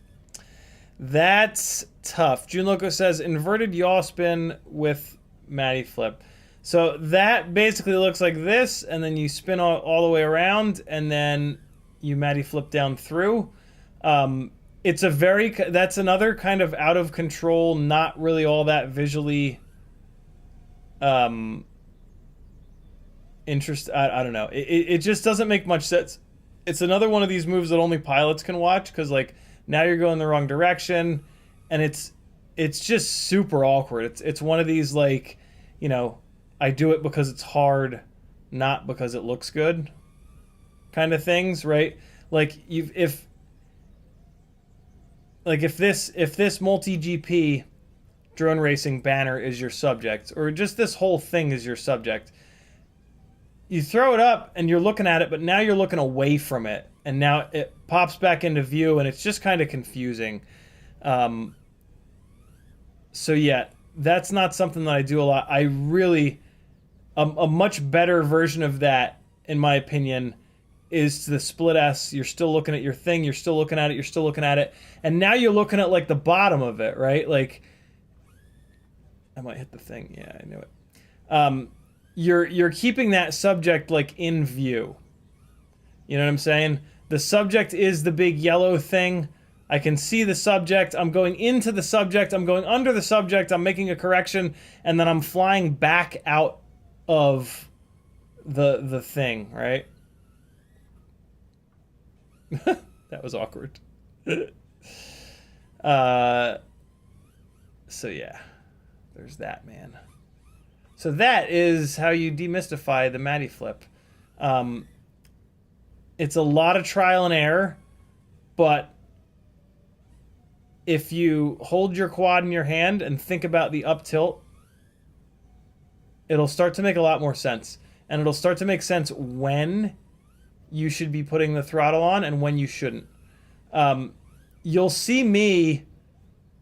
That's tough. June Loco says inverted yaw spin with Matty flip. So that basically looks like this, and then you spin all the way around, and then you Matty flip down through. It's that's another kind of out of control, not really all that visually interest. I don't know. It just doesn't make much sense. It's another one of these moves that only pilots can watch, because like now you're going the wrong direction, and it's just super awkward. It's one of these, like, you know, I do it because it's hard, not because it looks good kind of things, right? Like if this multi-GP drone racing banner is your subject, or just this whole thing is your subject, you throw it up and you're looking at it, but now you're looking away from it, and now it pops back into view, and it's just kind of confusing. So yeah, that's not something that I do a lot. I really, a much better version of that, in my opinion, is the split S. You're still looking at your thing, you're still looking at it, you're still looking at it, and now you're looking at like the bottom of it, right? Like, I might hit the thing. Yeah, I knew it. You're keeping that subject like in view. You know what I'm saying? The subject is the big yellow thing. I can see the subject. I'm going into the subject. I'm going under the subject. I'm making a correction, and then I'm flying back out of the thing, right? That was awkward. So yeah, there's that, man. So that is how you demystify the Matty flip. It's a lot of trial and error, but if you hold your quad in your hand and think about the up tilt, it'll start to make a lot more sense. And it'll start to make sense when you should be putting the throttle on and when you shouldn't. You'll see me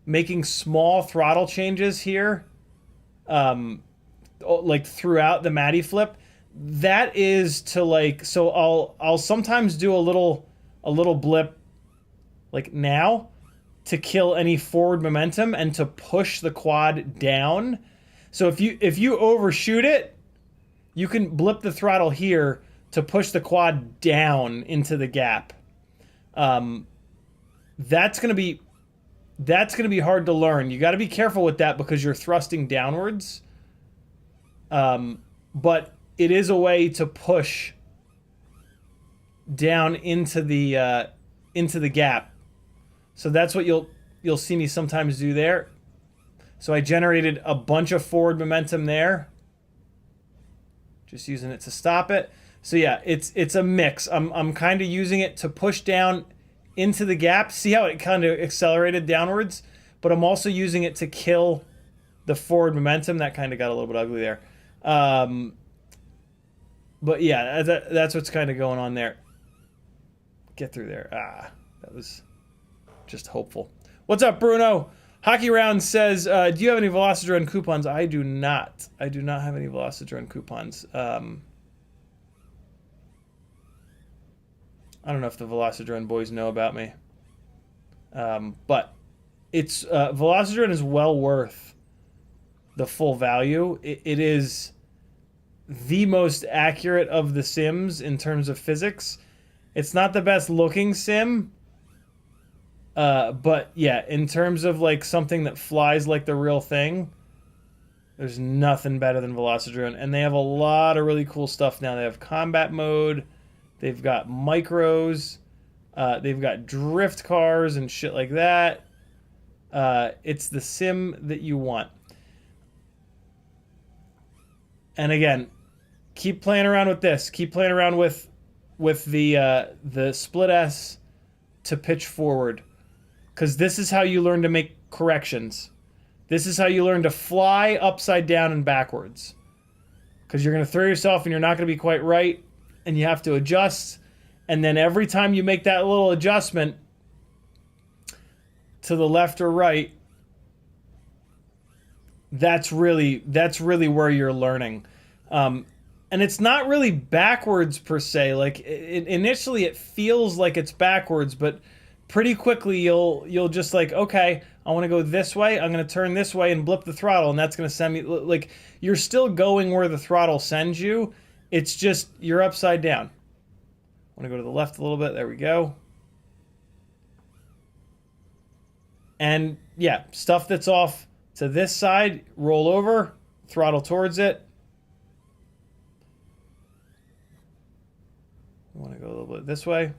making small throttle changes here, like throughout the Matty flip. That is to like, so I'll sometimes do a little blip like now to kill any forward momentum and to push the quad down. So if you overshoot it, you can blip the throttle here to push the quad down into the gap. That's gonna be hard to learn. You got to be careful with that because you're thrusting downwards. But it is a way to push down into the gap. So that's what you'll see me sometimes do there. So I generated a bunch of forward momentum there, just using it to stop it. So yeah, it's a mix. I'm kind of using it to push down into the gap. See how it kind of accelerated downwards? But I'm also using it to kill the forward momentum. That kind of got a little bit ugly there. But yeah, that's what's kind of going on there. Get through there. That was just hopeful. What's up, Bruno? Hockey Round says, do you have any Velocidrone coupons? I do not. I do not have any Velocidrone coupons. I don't know if the Velocidrone boys know about me. But it's Velocidrone is well worth the full value. It is the most accurate of the sims in terms of physics. It's not the best looking sim, but yeah, in terms of like something that flies like the real thing, there's nothing better than Velocidrone. And they have a lot of really cool stuff now. They have combat mode, they've got micros, they've got drift cars and shit like that. It's the sim that you want. And again, keep playing around with this. Keep playing around with the split S to pitch forward, because this is how you learn to make corrections. This is how you learn to fly upside down and backwards, because you're going to throw yourself and you're not going to be quite right, and you have to adjust. And then every time you make that little adjustment to the left or right, that's really where you're learning. And it's not really backwards per se. Like initially it feels like it's backwards, but pretty quickly you'll just like, okay, I want to go this way, I'm going to turn this way and blip the throttle, and that's going to send me, like, you're still going where the throttle sends you. It's just you're upside down. I want to go to the left a little bit. There we go. And yeah, stuff that's off to this side, roll over, throttle towards it. I want to go a little bit this way.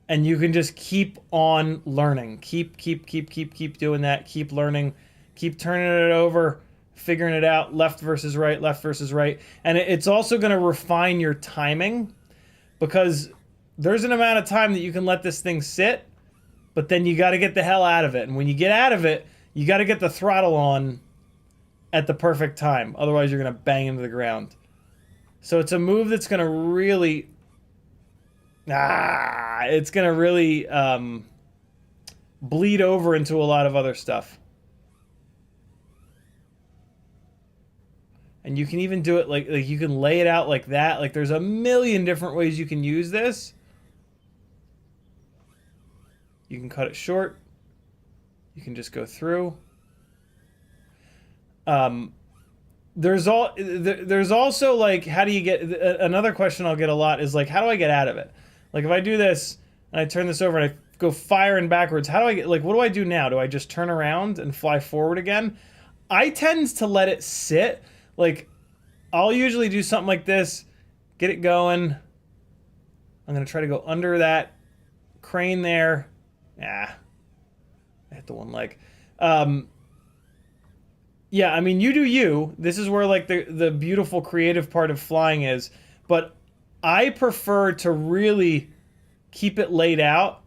And you can just keep on learning. Keep doing that. Keep learning. Keep turning it over, figuring it out, left versus right, left versus right. And it's also going to refine your timing, because there's an amount of time that you can let this thing sit, but then you got to get the hell out of it. And when you get out of it, you got to get the throttle on at the perfect time. Otherwise, you're going to bang into the ground. So it's a move that's going to really... it's going to really bleed over into a lot of other stuff. And you can even do it like you can lay it out like that. Like there's a million different ways you can use this. You can cut it short. You can just go through. There's also like, how do you get, another question I'll get a lot is like, how do I get out of it? Like if I do this and I turn this over and I go firing backwards, how do I get, like, what do I do now? Do I just turn around and fly forward again? I tend to let it sit. Like, I'll usually do something like this, get it going. I'm going to try to go under that crane there. I hit the one leg. Yeah, I mean, you do you. This is where, like, the beautiful creative part of flying is. But I prefer to really keep it laid out,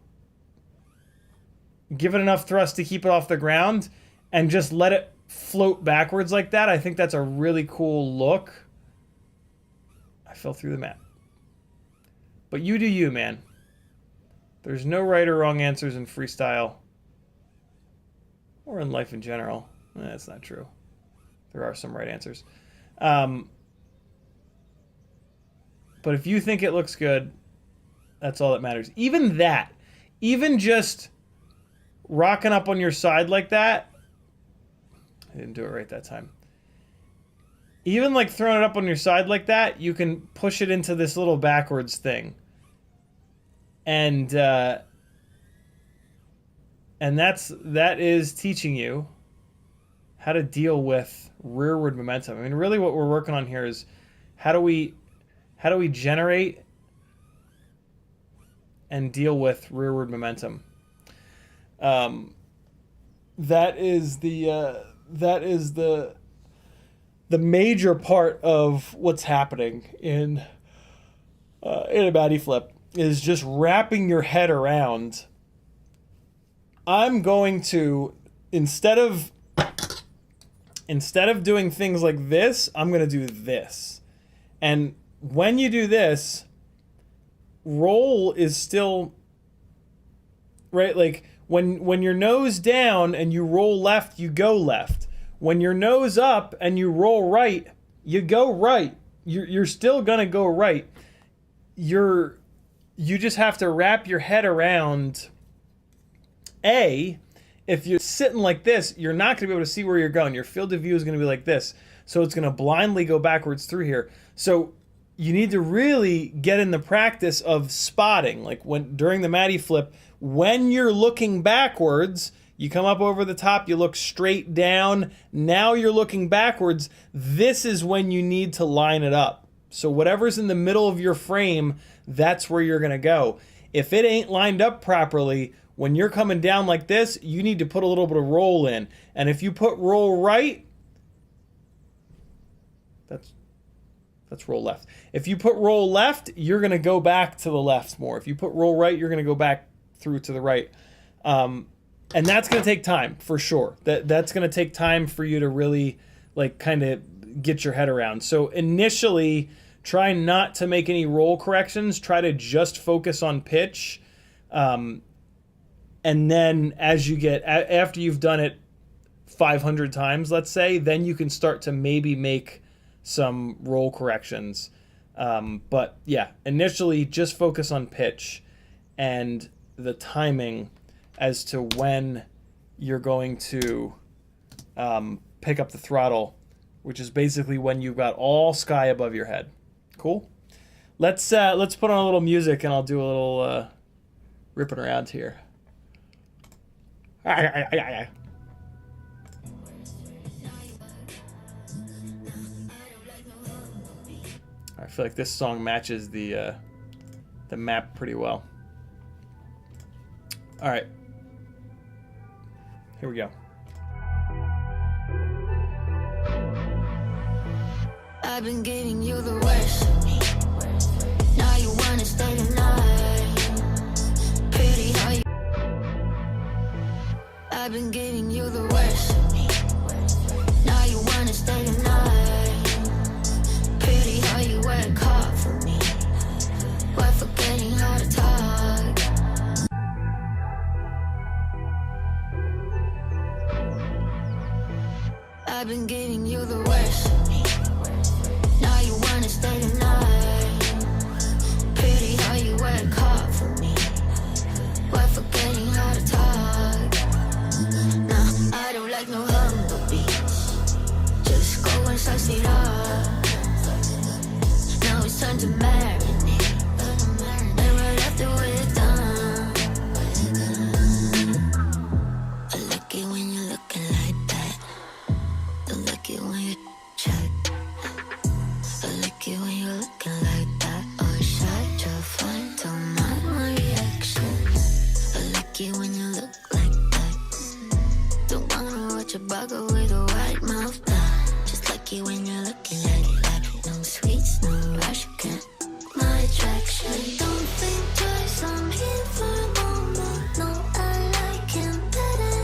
give it enough thrust to keep it off the ground, and just let it float backwards like that. I think that's a really cool look. I fell through the map. But you do you, man. There's no right or wrong answers in freestyle. Or in life in general. That's not true. There are some right answers. But if you think it looks good, that's all that matters. Even that, even just rocking up on your side like that, I didn't do it right that time. Even like throwing it up on your side like that, you can push it into this little backwards thing. And that is teaching you how to deal with rearward momentum. I mean, really what we're working on here is how do we generate and deal with rearward momentum. That is the major part of what's happening in a Matty flip, is just wrapping your head around. I'm going to, instead of doing things like this, I'm going to do this. And when you do this, roll is still, right? Like when your nose down and you roll left, you go left. When your nose up and you roll right, you go right. You're still going to go right. You just have to wrap your head around, if you're sitting like this, you're not going to be able to see where you're going. Your field of view is going to be like this. So it's going to blindly go backwards through here. So you need to really get in the practice of spotting. Like during the Matty flip, when you're looking backwards, you come up over the top, you look straight down. Now you're looking backwards. This is when you need to line it up. So whatever's in the middle of your frame, that's where you're going to go. If it ain't lined up properly, when you're coming down like this, you need to put a little bit of roll in. And if you put roll right, that's roll left. If you put roll left, you're going to go back to the left more. If you put roll right, you're going to go back through to the right. And that's going to take time, for sure. That's going to take time for you to really, like, kind of get your head around. So initially, try not to make any roll corrections. Try to just focus on pitch. And then as you get, after you've done it 500 times, let's say, then you can start to maybe make some roll corrections. But yeah, initially just focus on pitch and the timing as to when you're going to pick up the throttle, which is basically when you've got all sky above your head. Cool? Let's put on a little music and I'll do a little ripping around here. I feel like this song matches the map pretty well. All right, here we go. I've been giving you the worst. Now you wanna stay the night. Pretty how you. I've been giving you the worst. Now you wanna stay the night. Pretty how you work. I've been giving you the worst. Now you wanna stay the night. Pretty how you work hard for me. Why forgetting how to talk? Nah, I don't like no humble beats. Just go and slice it up. Now it's time to marinate. And right after we're done, I like it when you're looking like that. Don't like it when you check. I like it when you're looking like that. Or shy to find, don't mind my reaction. I like it when you look like that. Don't wanna watch a bugger with a white mouth down. Just like it when you're looking like that. No sweets, no rush, can't my attraction. Don't think twice, I'm here for a moment. No, I like him better.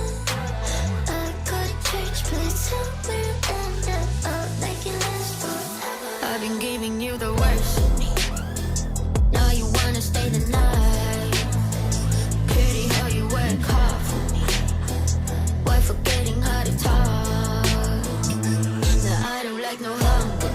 I got a church place somewhere and I'll make it last forever. I've been giving you the worst. Now you wanna stay the night. Pretty how you work hard for me. Why forgetting how to talk? Now I don't like no humble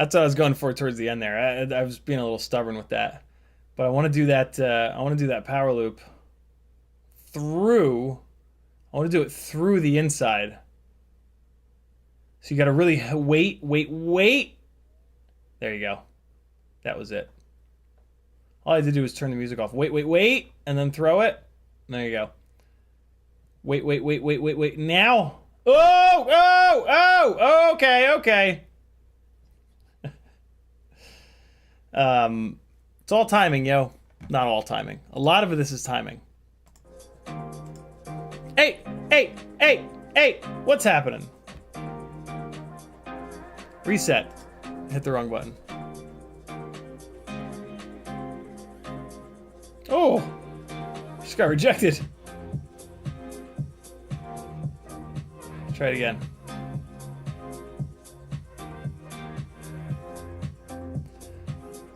That's what I was going for towards the end there. I was being a little stubborn with that. But I want to do that. I want to do that power loop through. I want to do it through the inside. So you got to really wait. There you go. That was it. All I had to do was turn the music off. Wait, and then throw it. There you go. Wait. Now. Oh, okay. It's all timing, yo. Not all timing. A lot of this is timing. Hey, what's happening? Reset. Hit the wrong button. Oh, just got rejected. Try it again.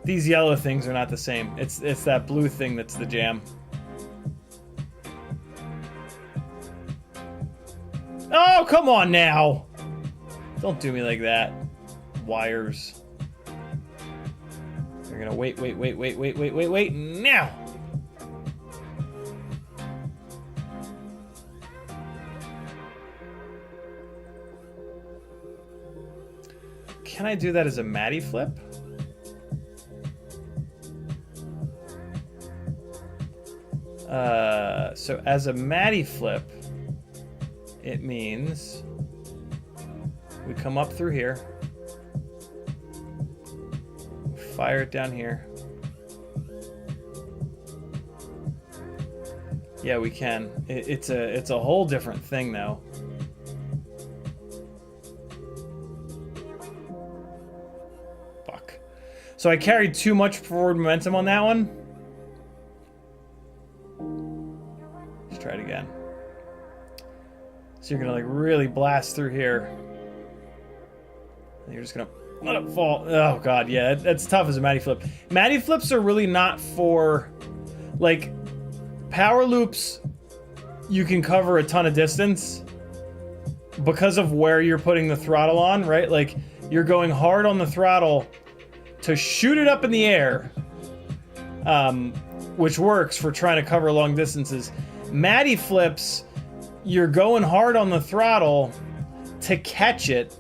These yellow things are not the same. It's that blue thing that's the jam. Oh, come on now. Don't do me like that. Wires. You're gonna wait now. Can I do that as a Matty flip? So as a Matty flip, it means we come up through here, fire it down here. Yeah, we can. It's a whole different thing though. Fuck. So I carried too much forward momentum on that one. Let's try it again. So you're gonna like really blast through here. And you're just gonna let it fall. Oh god, yeah, that's tough as a Matty flip. Matty flips are really not for, like, power loops. You can cover a ton of distance because of where you're putting the throttle on, right? Like, you're going hard on the throttle to shoot it up in the air, which works for trying to cover long distances. Matty flips, you're going hard on the throttle to catch it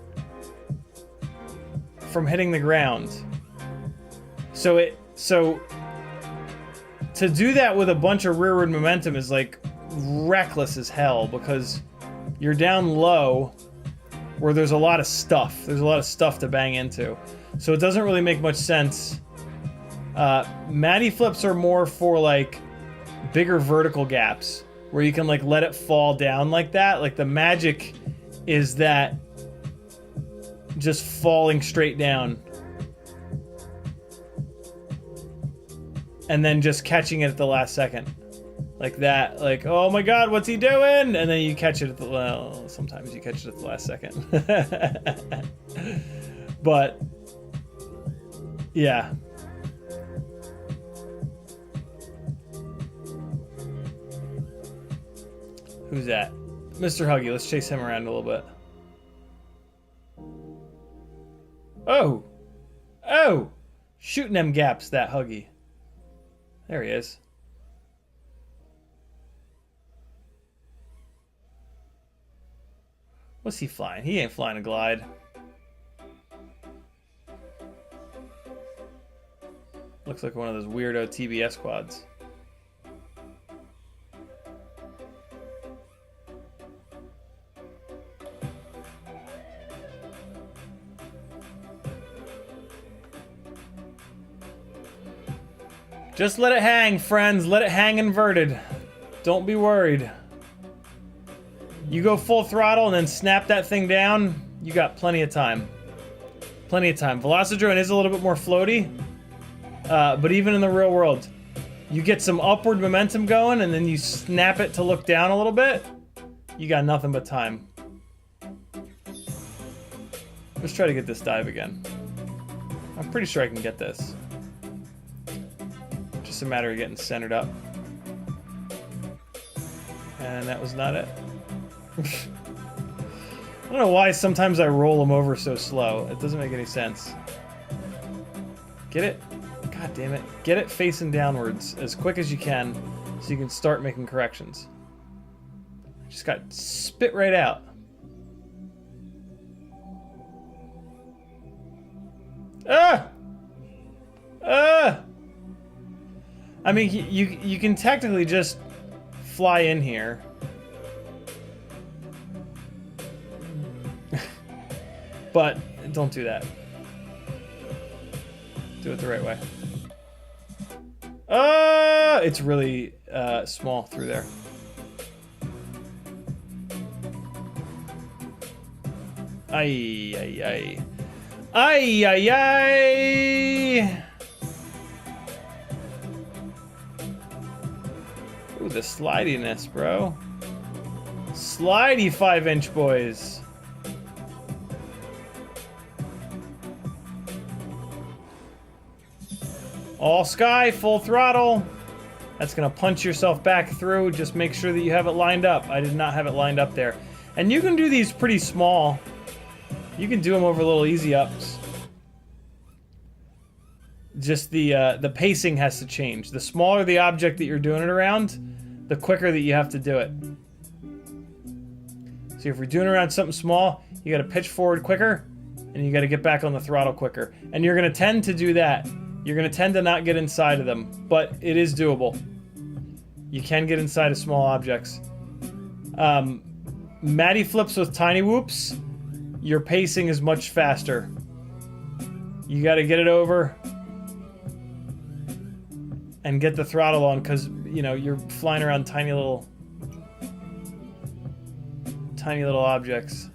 from hitting the ground. So to do that with a bunch of rearward momentum is like reckless as hell, because you're down low where there's a lot of stuff. There's a lot of stuff to bang into. So it doesn't really make much sense. Matty flips are more for like bigger vertical gaps where you can like let it fall down like that. Like the magic is that just falling straight down and then just catching it at the last second. Like that, like, oh my god, what's he doing? And then you catch it at the, well, sometimes you catch it at the last second. But yeah. Who's that? Mr. Huggy. Let's chase him around a little bit. Oh! Oh! Shooting them gaps, that Huggy. There he is. What's he flying? He ain't flying a glide. Looks like one of those weirdo TBS quads. Just let it hang, friends. Let it hang inverted. Don't be worried. You go full throttle and then snap that thing down, you got plenty of time. Plenty of time. Velocidrone is a little bit more floaty, but even in the real world, you get some upward momentum going and then you snap it to look down a little bit, you got nothing but time. Let's try to get this dive again. I'm pretty sure I can get this. Just a matter of getting centered up. And that was not it. I don't know why sometimes I roll them over so slow. It doesn't make any sense. Get it. God damn it. Get it facing downwards as quick as you can so you can start making corrections. Just got spit right out. Ah! Ah! I mean, you can technically just fly in here. But don't do that. Do it the right way. Ah! It's really small through there. Ay, ay, ay. Ay, ay, ay! Ooh, the slidiness, bro. Slidey 5-inch boys. All sky, full throttle. That's gonna punch yourself back through. Just make sure that you have it lined up. I did not have it lined up there. And you can do these pretty small. You can do them over little easy ups. Just the pacing has to change. The smaller the object that you're doing it around, the quicker that you have to do it. So if you're doing around something small, you gotta pitch forward quicker, and you gotta get back on the throttle quicker. And you're gonna tend to do that. You're gonna tend to not get inside of them, but it is doable. You can get inside of small objects. Matty flips with tiny whoops. Your pacing is much faster. You got to get it over and get the throttle on, because you know you're flying around tiny little objects.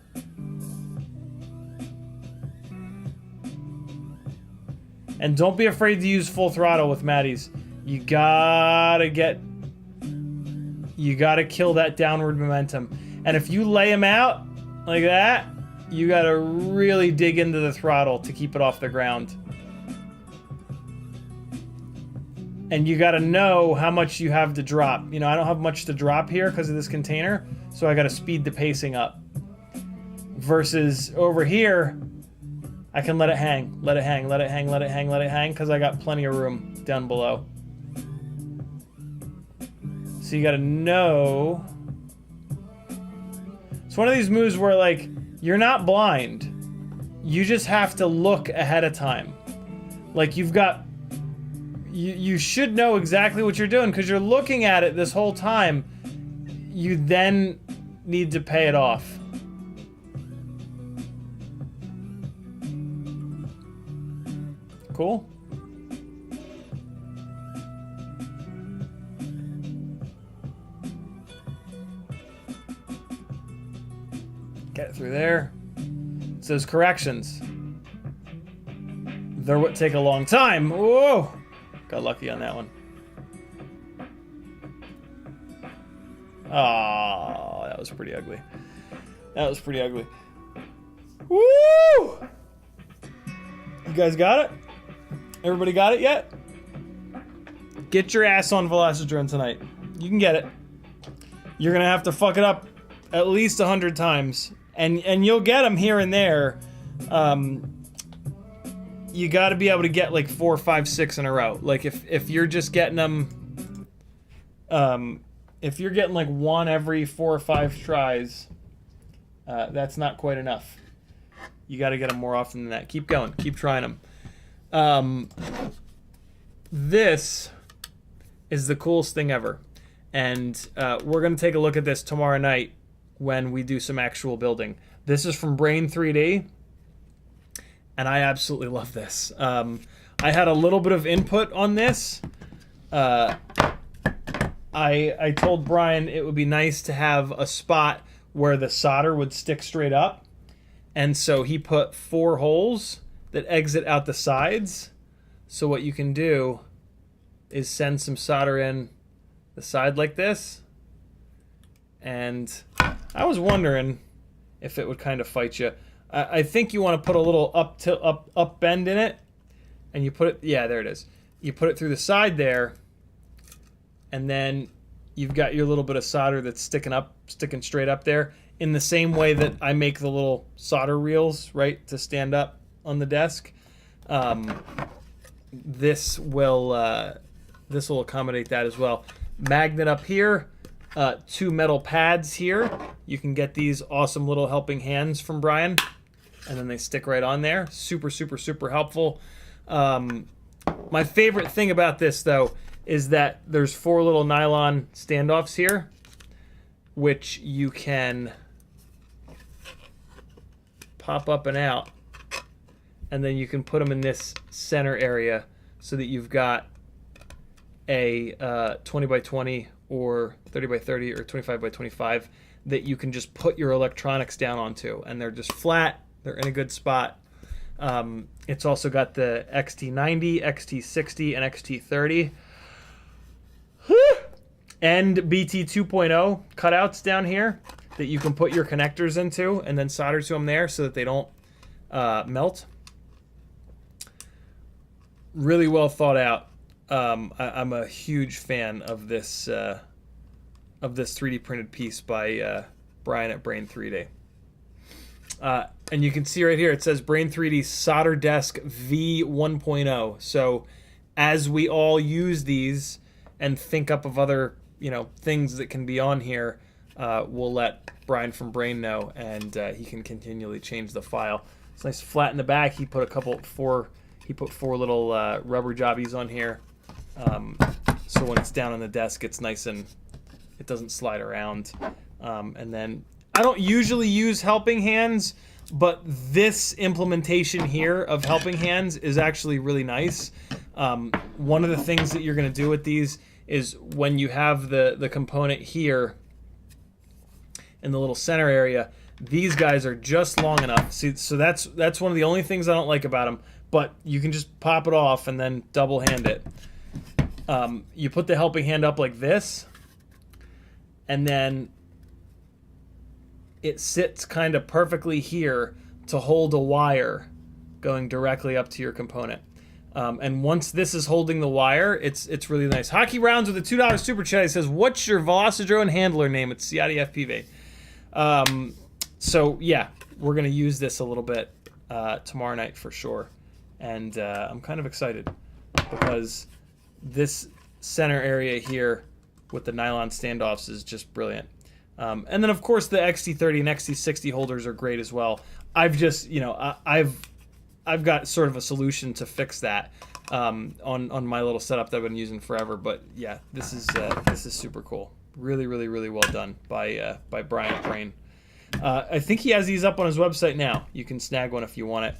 And don't be afraid to use full throttle with Matties. You gotta kill that downward momentum. And if you lay them out like that, you gotta really dig into the throttle to keep it off the ground. And you gotta know how much you have to drop. You know, I don't have much to drop here because of this container, so I gotta speed the pacing up. Versus over here, I can let it hang, let it hang, let it hang, let it hang, let it hang, because I got plenty of room down below. So you gotta know. It's one of these moves where, like, you're not blind. You just have to look ahead of time. Like, you've got... You should know exactly what you're doing, because you're looking at it this whole time. You then need to pay it off. Cool. Get it through there. It says corrections. They're what take a long time. Whoa! Got lucky on that one. Oh, that was pretty ugly. That was pretty ugly. Woo! You guys got it? Everybody got it yet? Get your ass on Velocidrone tonight. You can get it. You're gonna have to fuck it up at least 100 times. And you'll get them here and there. You got to be able to get like 4, 5, 6 in a row. Like if you're just getting them, if you're getting like one every 4 or 5 tries, that's not quite enough. You got to get them more often than that. Keep going. Keep trying them. This is the coolest thing ever, and we're gonna take a look at this tomorrow night when we do some actual building. This is from Brain 3D, and I absolutely love this. I had a little bit of input on this. I told Brian it would be nice to have a spot where the solder would stick straight up, and so he put 4 holes that exit out the sides. So what you can do is send some solder in the side like this, and I was wondering if it would kind of fight you. I think you want to put a little up bend in it, and you put it, yeah, there it is. You put it through the side there, and then you've got your little bit of solder that's sticking straight up there, in the same way that I make the little solder reels, right, to stand up on the desk. this will accommodate that as well. Magnet up here, 2 metal pads here. You can get these awesome little helping hands from Brian, and then they stick right on there. Super, super, super helpful. My favorite thing about this, though, is that there's 4 little nylon standoffs here, which you can pop up and out, and then you can put them in this center area so that you've got a 20 by 20 or 30 by 30 or 25 by 25 that you can just put your electronics down onto, and they're just flat. They're in a good spot. It's also got the XT90, XT60, and XT30. And BT 2.0 cutouts down here that you can put your connectors into and then solder to them there so that they don't melt. Really well thought out. I'm a huge fan of this 3D printed piece by Brian at Brain 3D. And you can see right here, it says Brain 3D Solder Desk V1.0. So as we all use these and think up of other, things that can be on here, we'll let Brian from Brain know, and he can continually change the file. It's nice flat in the back. He put four little rubber jobbies on here. So when it's down on the desk, it's nice and it doesn't slide around. And then I don't usually use helping hands, but this implementation here of helping hands is actually really nice. One of the things that you're going to do with these is when you have the component here in the little center area, these guys are just long enough. See, so that's one of the only things I don't like about them, but you can just pop it off and then double hand it. You put the helping hand up like this, and then it sits kind of perfectly here to hold a wire going directly up to your component. And once this is holding the wire, it's really nice. Hockey Rounds with a $2 super chat. He says, "What's your Velocidrone handler name?" It's CiottiFPV. So yeah, we're gonna use this a little bit tomorrow night for sure, and I'm kind of excited because this center area here with the nylon standoffs is just brilliant. And then of course the XT30 and XT60 holders are great as well. I've just, I've got sort of a solution to fix that on my little setup that I've been using forever. But yeah, this is super cool. Really, really, really well done by Brian Brain. I think he has these up on his website now. You can snag one if you want it.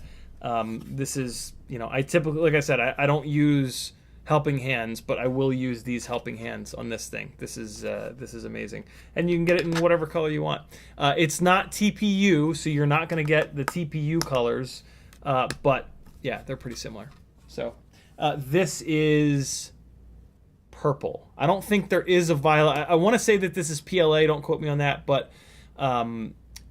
This is, I typically, like I said, I don't use helping hands, but I will use these helping hands on this thing. This is amazing, and you can get it in whatever color you want. It's not TPU, so you're not going to get the TPU colors, but yeah, they're pretty similar. So this is purple. I don't think there is a violet. I want to say that this is PLA. Don't quote me on that, but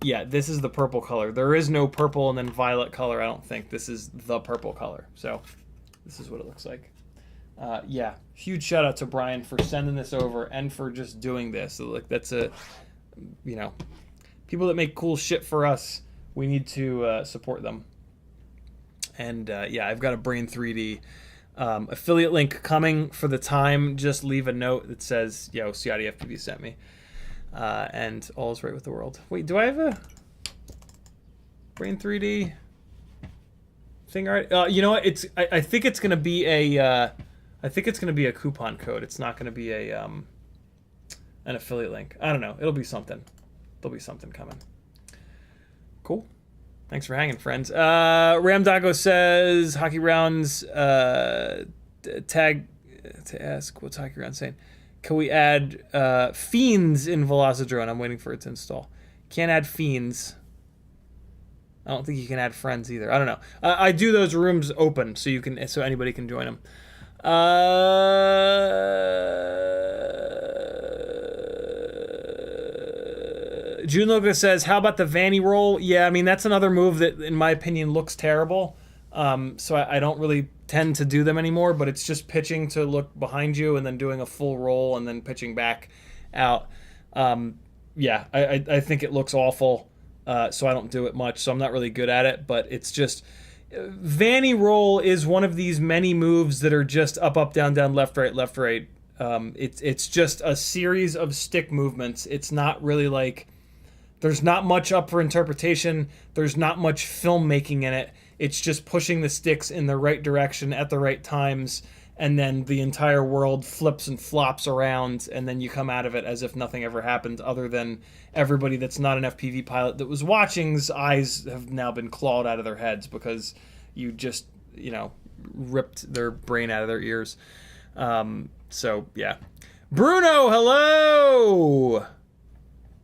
yeah, this is the purple color. There is no purple and then violet color. I don't think this is the purple color. So this is what it looks like. Yeah, huge shout out to Brian for sending this over and for just doing this. So, like, that's people that make cool shit for us, we need to support them. And yeah, I've got a Brain 3D affiliate link coming for the time. Just leave a note that says, "Yo, CiottiFPV sent me," and all is right with the world. Wait, do I have a Brain 3D thing already? You know what? I think it's gonna be a. I think it's going to be a coupon code. It's not going to be a an affiliate link. I don't know. It'll be something. There'll be something coming. Cool. Thanks for hanging, friends. Ramdago says, Hockey Rounds tag to ask, what's Hockey Rounds saying? Can we add fiends in Velocidrone? I'm waiting for it to install. Can't add fiends. I don't think you can add friends either. I don't know. I do those rooms open so anybody can join them. June Lucas says, how about the Vanny roll? Yeah, I mean, that's another move that, in my opinion, looks terrible. So I don't really tend to do them anymore, but it's just pitching to look behind you and then doing a full roll and then pitching back out. Yeah, I think it looks awful, so I don't do it much, so I'm not really good at it, but it's just, Vanny roll is one of these many moves that are just up, up, down, down, left, right, left, right. It's just a series of stick movements. It's not really like, there's not much up for interpretation. There's not much filmmaking in it. It's just pushing the sticks in the right direction at the right times, and then the entire world flips and flops around, and then you come out of it as if nothing ever happened, other than everybody that's not an FPV pilot that was watching's eyes have now been clawed out of their heads because you just, ripped their brain out of their ears. So, yeah. Bruno, hello!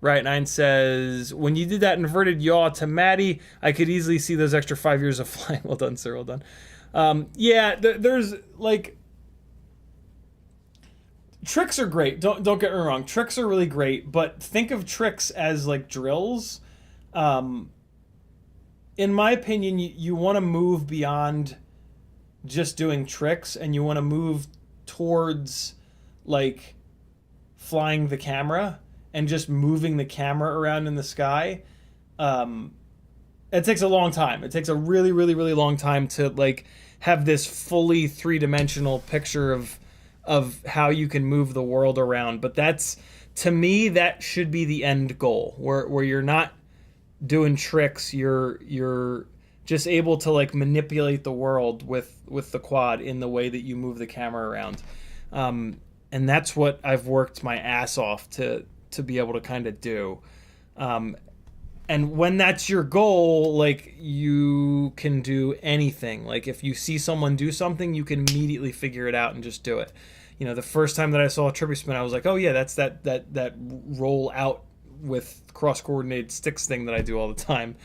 Right, 9 says, when you did that inverted yaw to Matty, I could easily see those extra 5 years of flying. Well done, sir, well done. Yeah, there's, like... Tricks are great, don't get me wrong. Tricks are really great, but think of tricks as, like, drills. In my opinion, you want to move beyond just doing tricks, and you want to move towards, like, flying the camera and just moving the camera around in the sky. It takes a long time. It takes a really, really, really long time to, like, have this fully three-dimensional picture of how you can move the world around. But that's, to me, that should be the end goal, where you're not doing tricks. You're just able to, like, manipulate the world with the quad in the way that you move the camera around. And that's what I've worked my ass off to be able to kind of do. And when that's your goal, like, you can do anything. Like, if you see someone do something, you can immediately figure it out and just do it. The first time that I saw a trippy spin, I was like, oh yeah, that's that roll out with cross-coordinated sticks thing that I do all the time.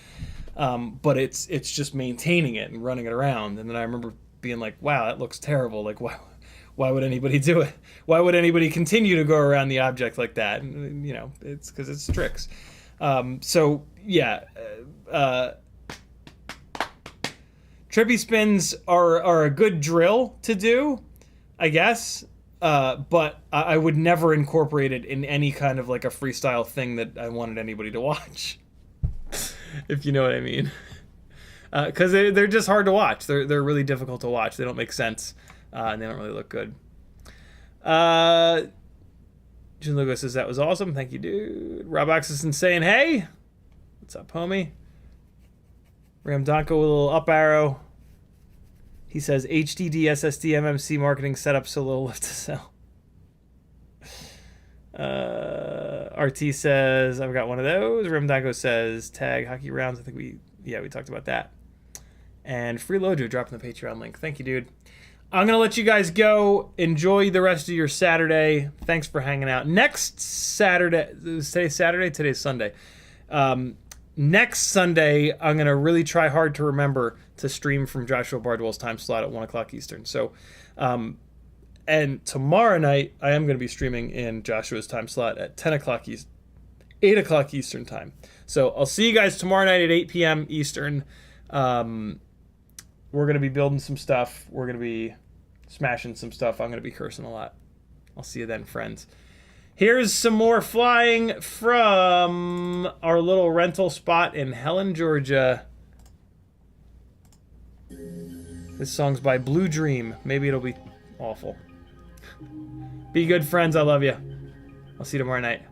But it's just maintaining it and running it around. And then I remember being like, wow, that looks terrible. Like, why would anybody do it? Why would anybody continue to go around the object like that? And, it's because it's tricks. So, yeah. Trippy spins are a good drill to do, I guess. But I would never incorporate it in any kind of, like, a freestyle thing that I wanted anybody to watch. If you know what I mean. Because they're just hard to watch. They're really difficult to watch. They don't make sense. And they don't really look good. Jun Lugo says, that was awesome. Thank you, dude. Rob Axelson saying, hey. What's up, homie? Ram Donko with a little up arrow. He says, HDD, SSD, MMC marketing setup, so little left to sell. RT says, I've got one of those. Ram Donko says, tag hockey rounds. I think we talked about that. And Free Lojo dropping the Patreon link. Thank you, dude. I'm going to let you guys go. Enjoy the rest of your Saturday. Thanks for hanging out. Next Saturday, today's Saturday? Today's Sunday. Next Sunday, I'm going to really try hard to remember to stream from Joshua Bardwell's time slot at 1 o'clock Eastern. So, and tomorrow night, I am going to be streaming in Joshua's time slot at 10 o'clock 8 o'clock Eastern time. So I'll see you guys tomorrow night at 8 p.m. Eastern. We're going to be building some stuff. We're going to be smashing some stuff. I'm going to be cursing a lot. I'll see you then, friends. Here's some more flying from our little rental spot in Helen, Georgia. This song's by Blue Dream. Maybe it'll be awful. Be good, friends. I love you. I'll see you tomorrow night.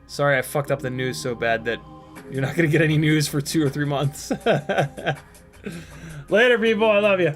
Sorry I fucked up the news so bad that you're not going to get any news for 2 or 3 months. Later, people. I love you.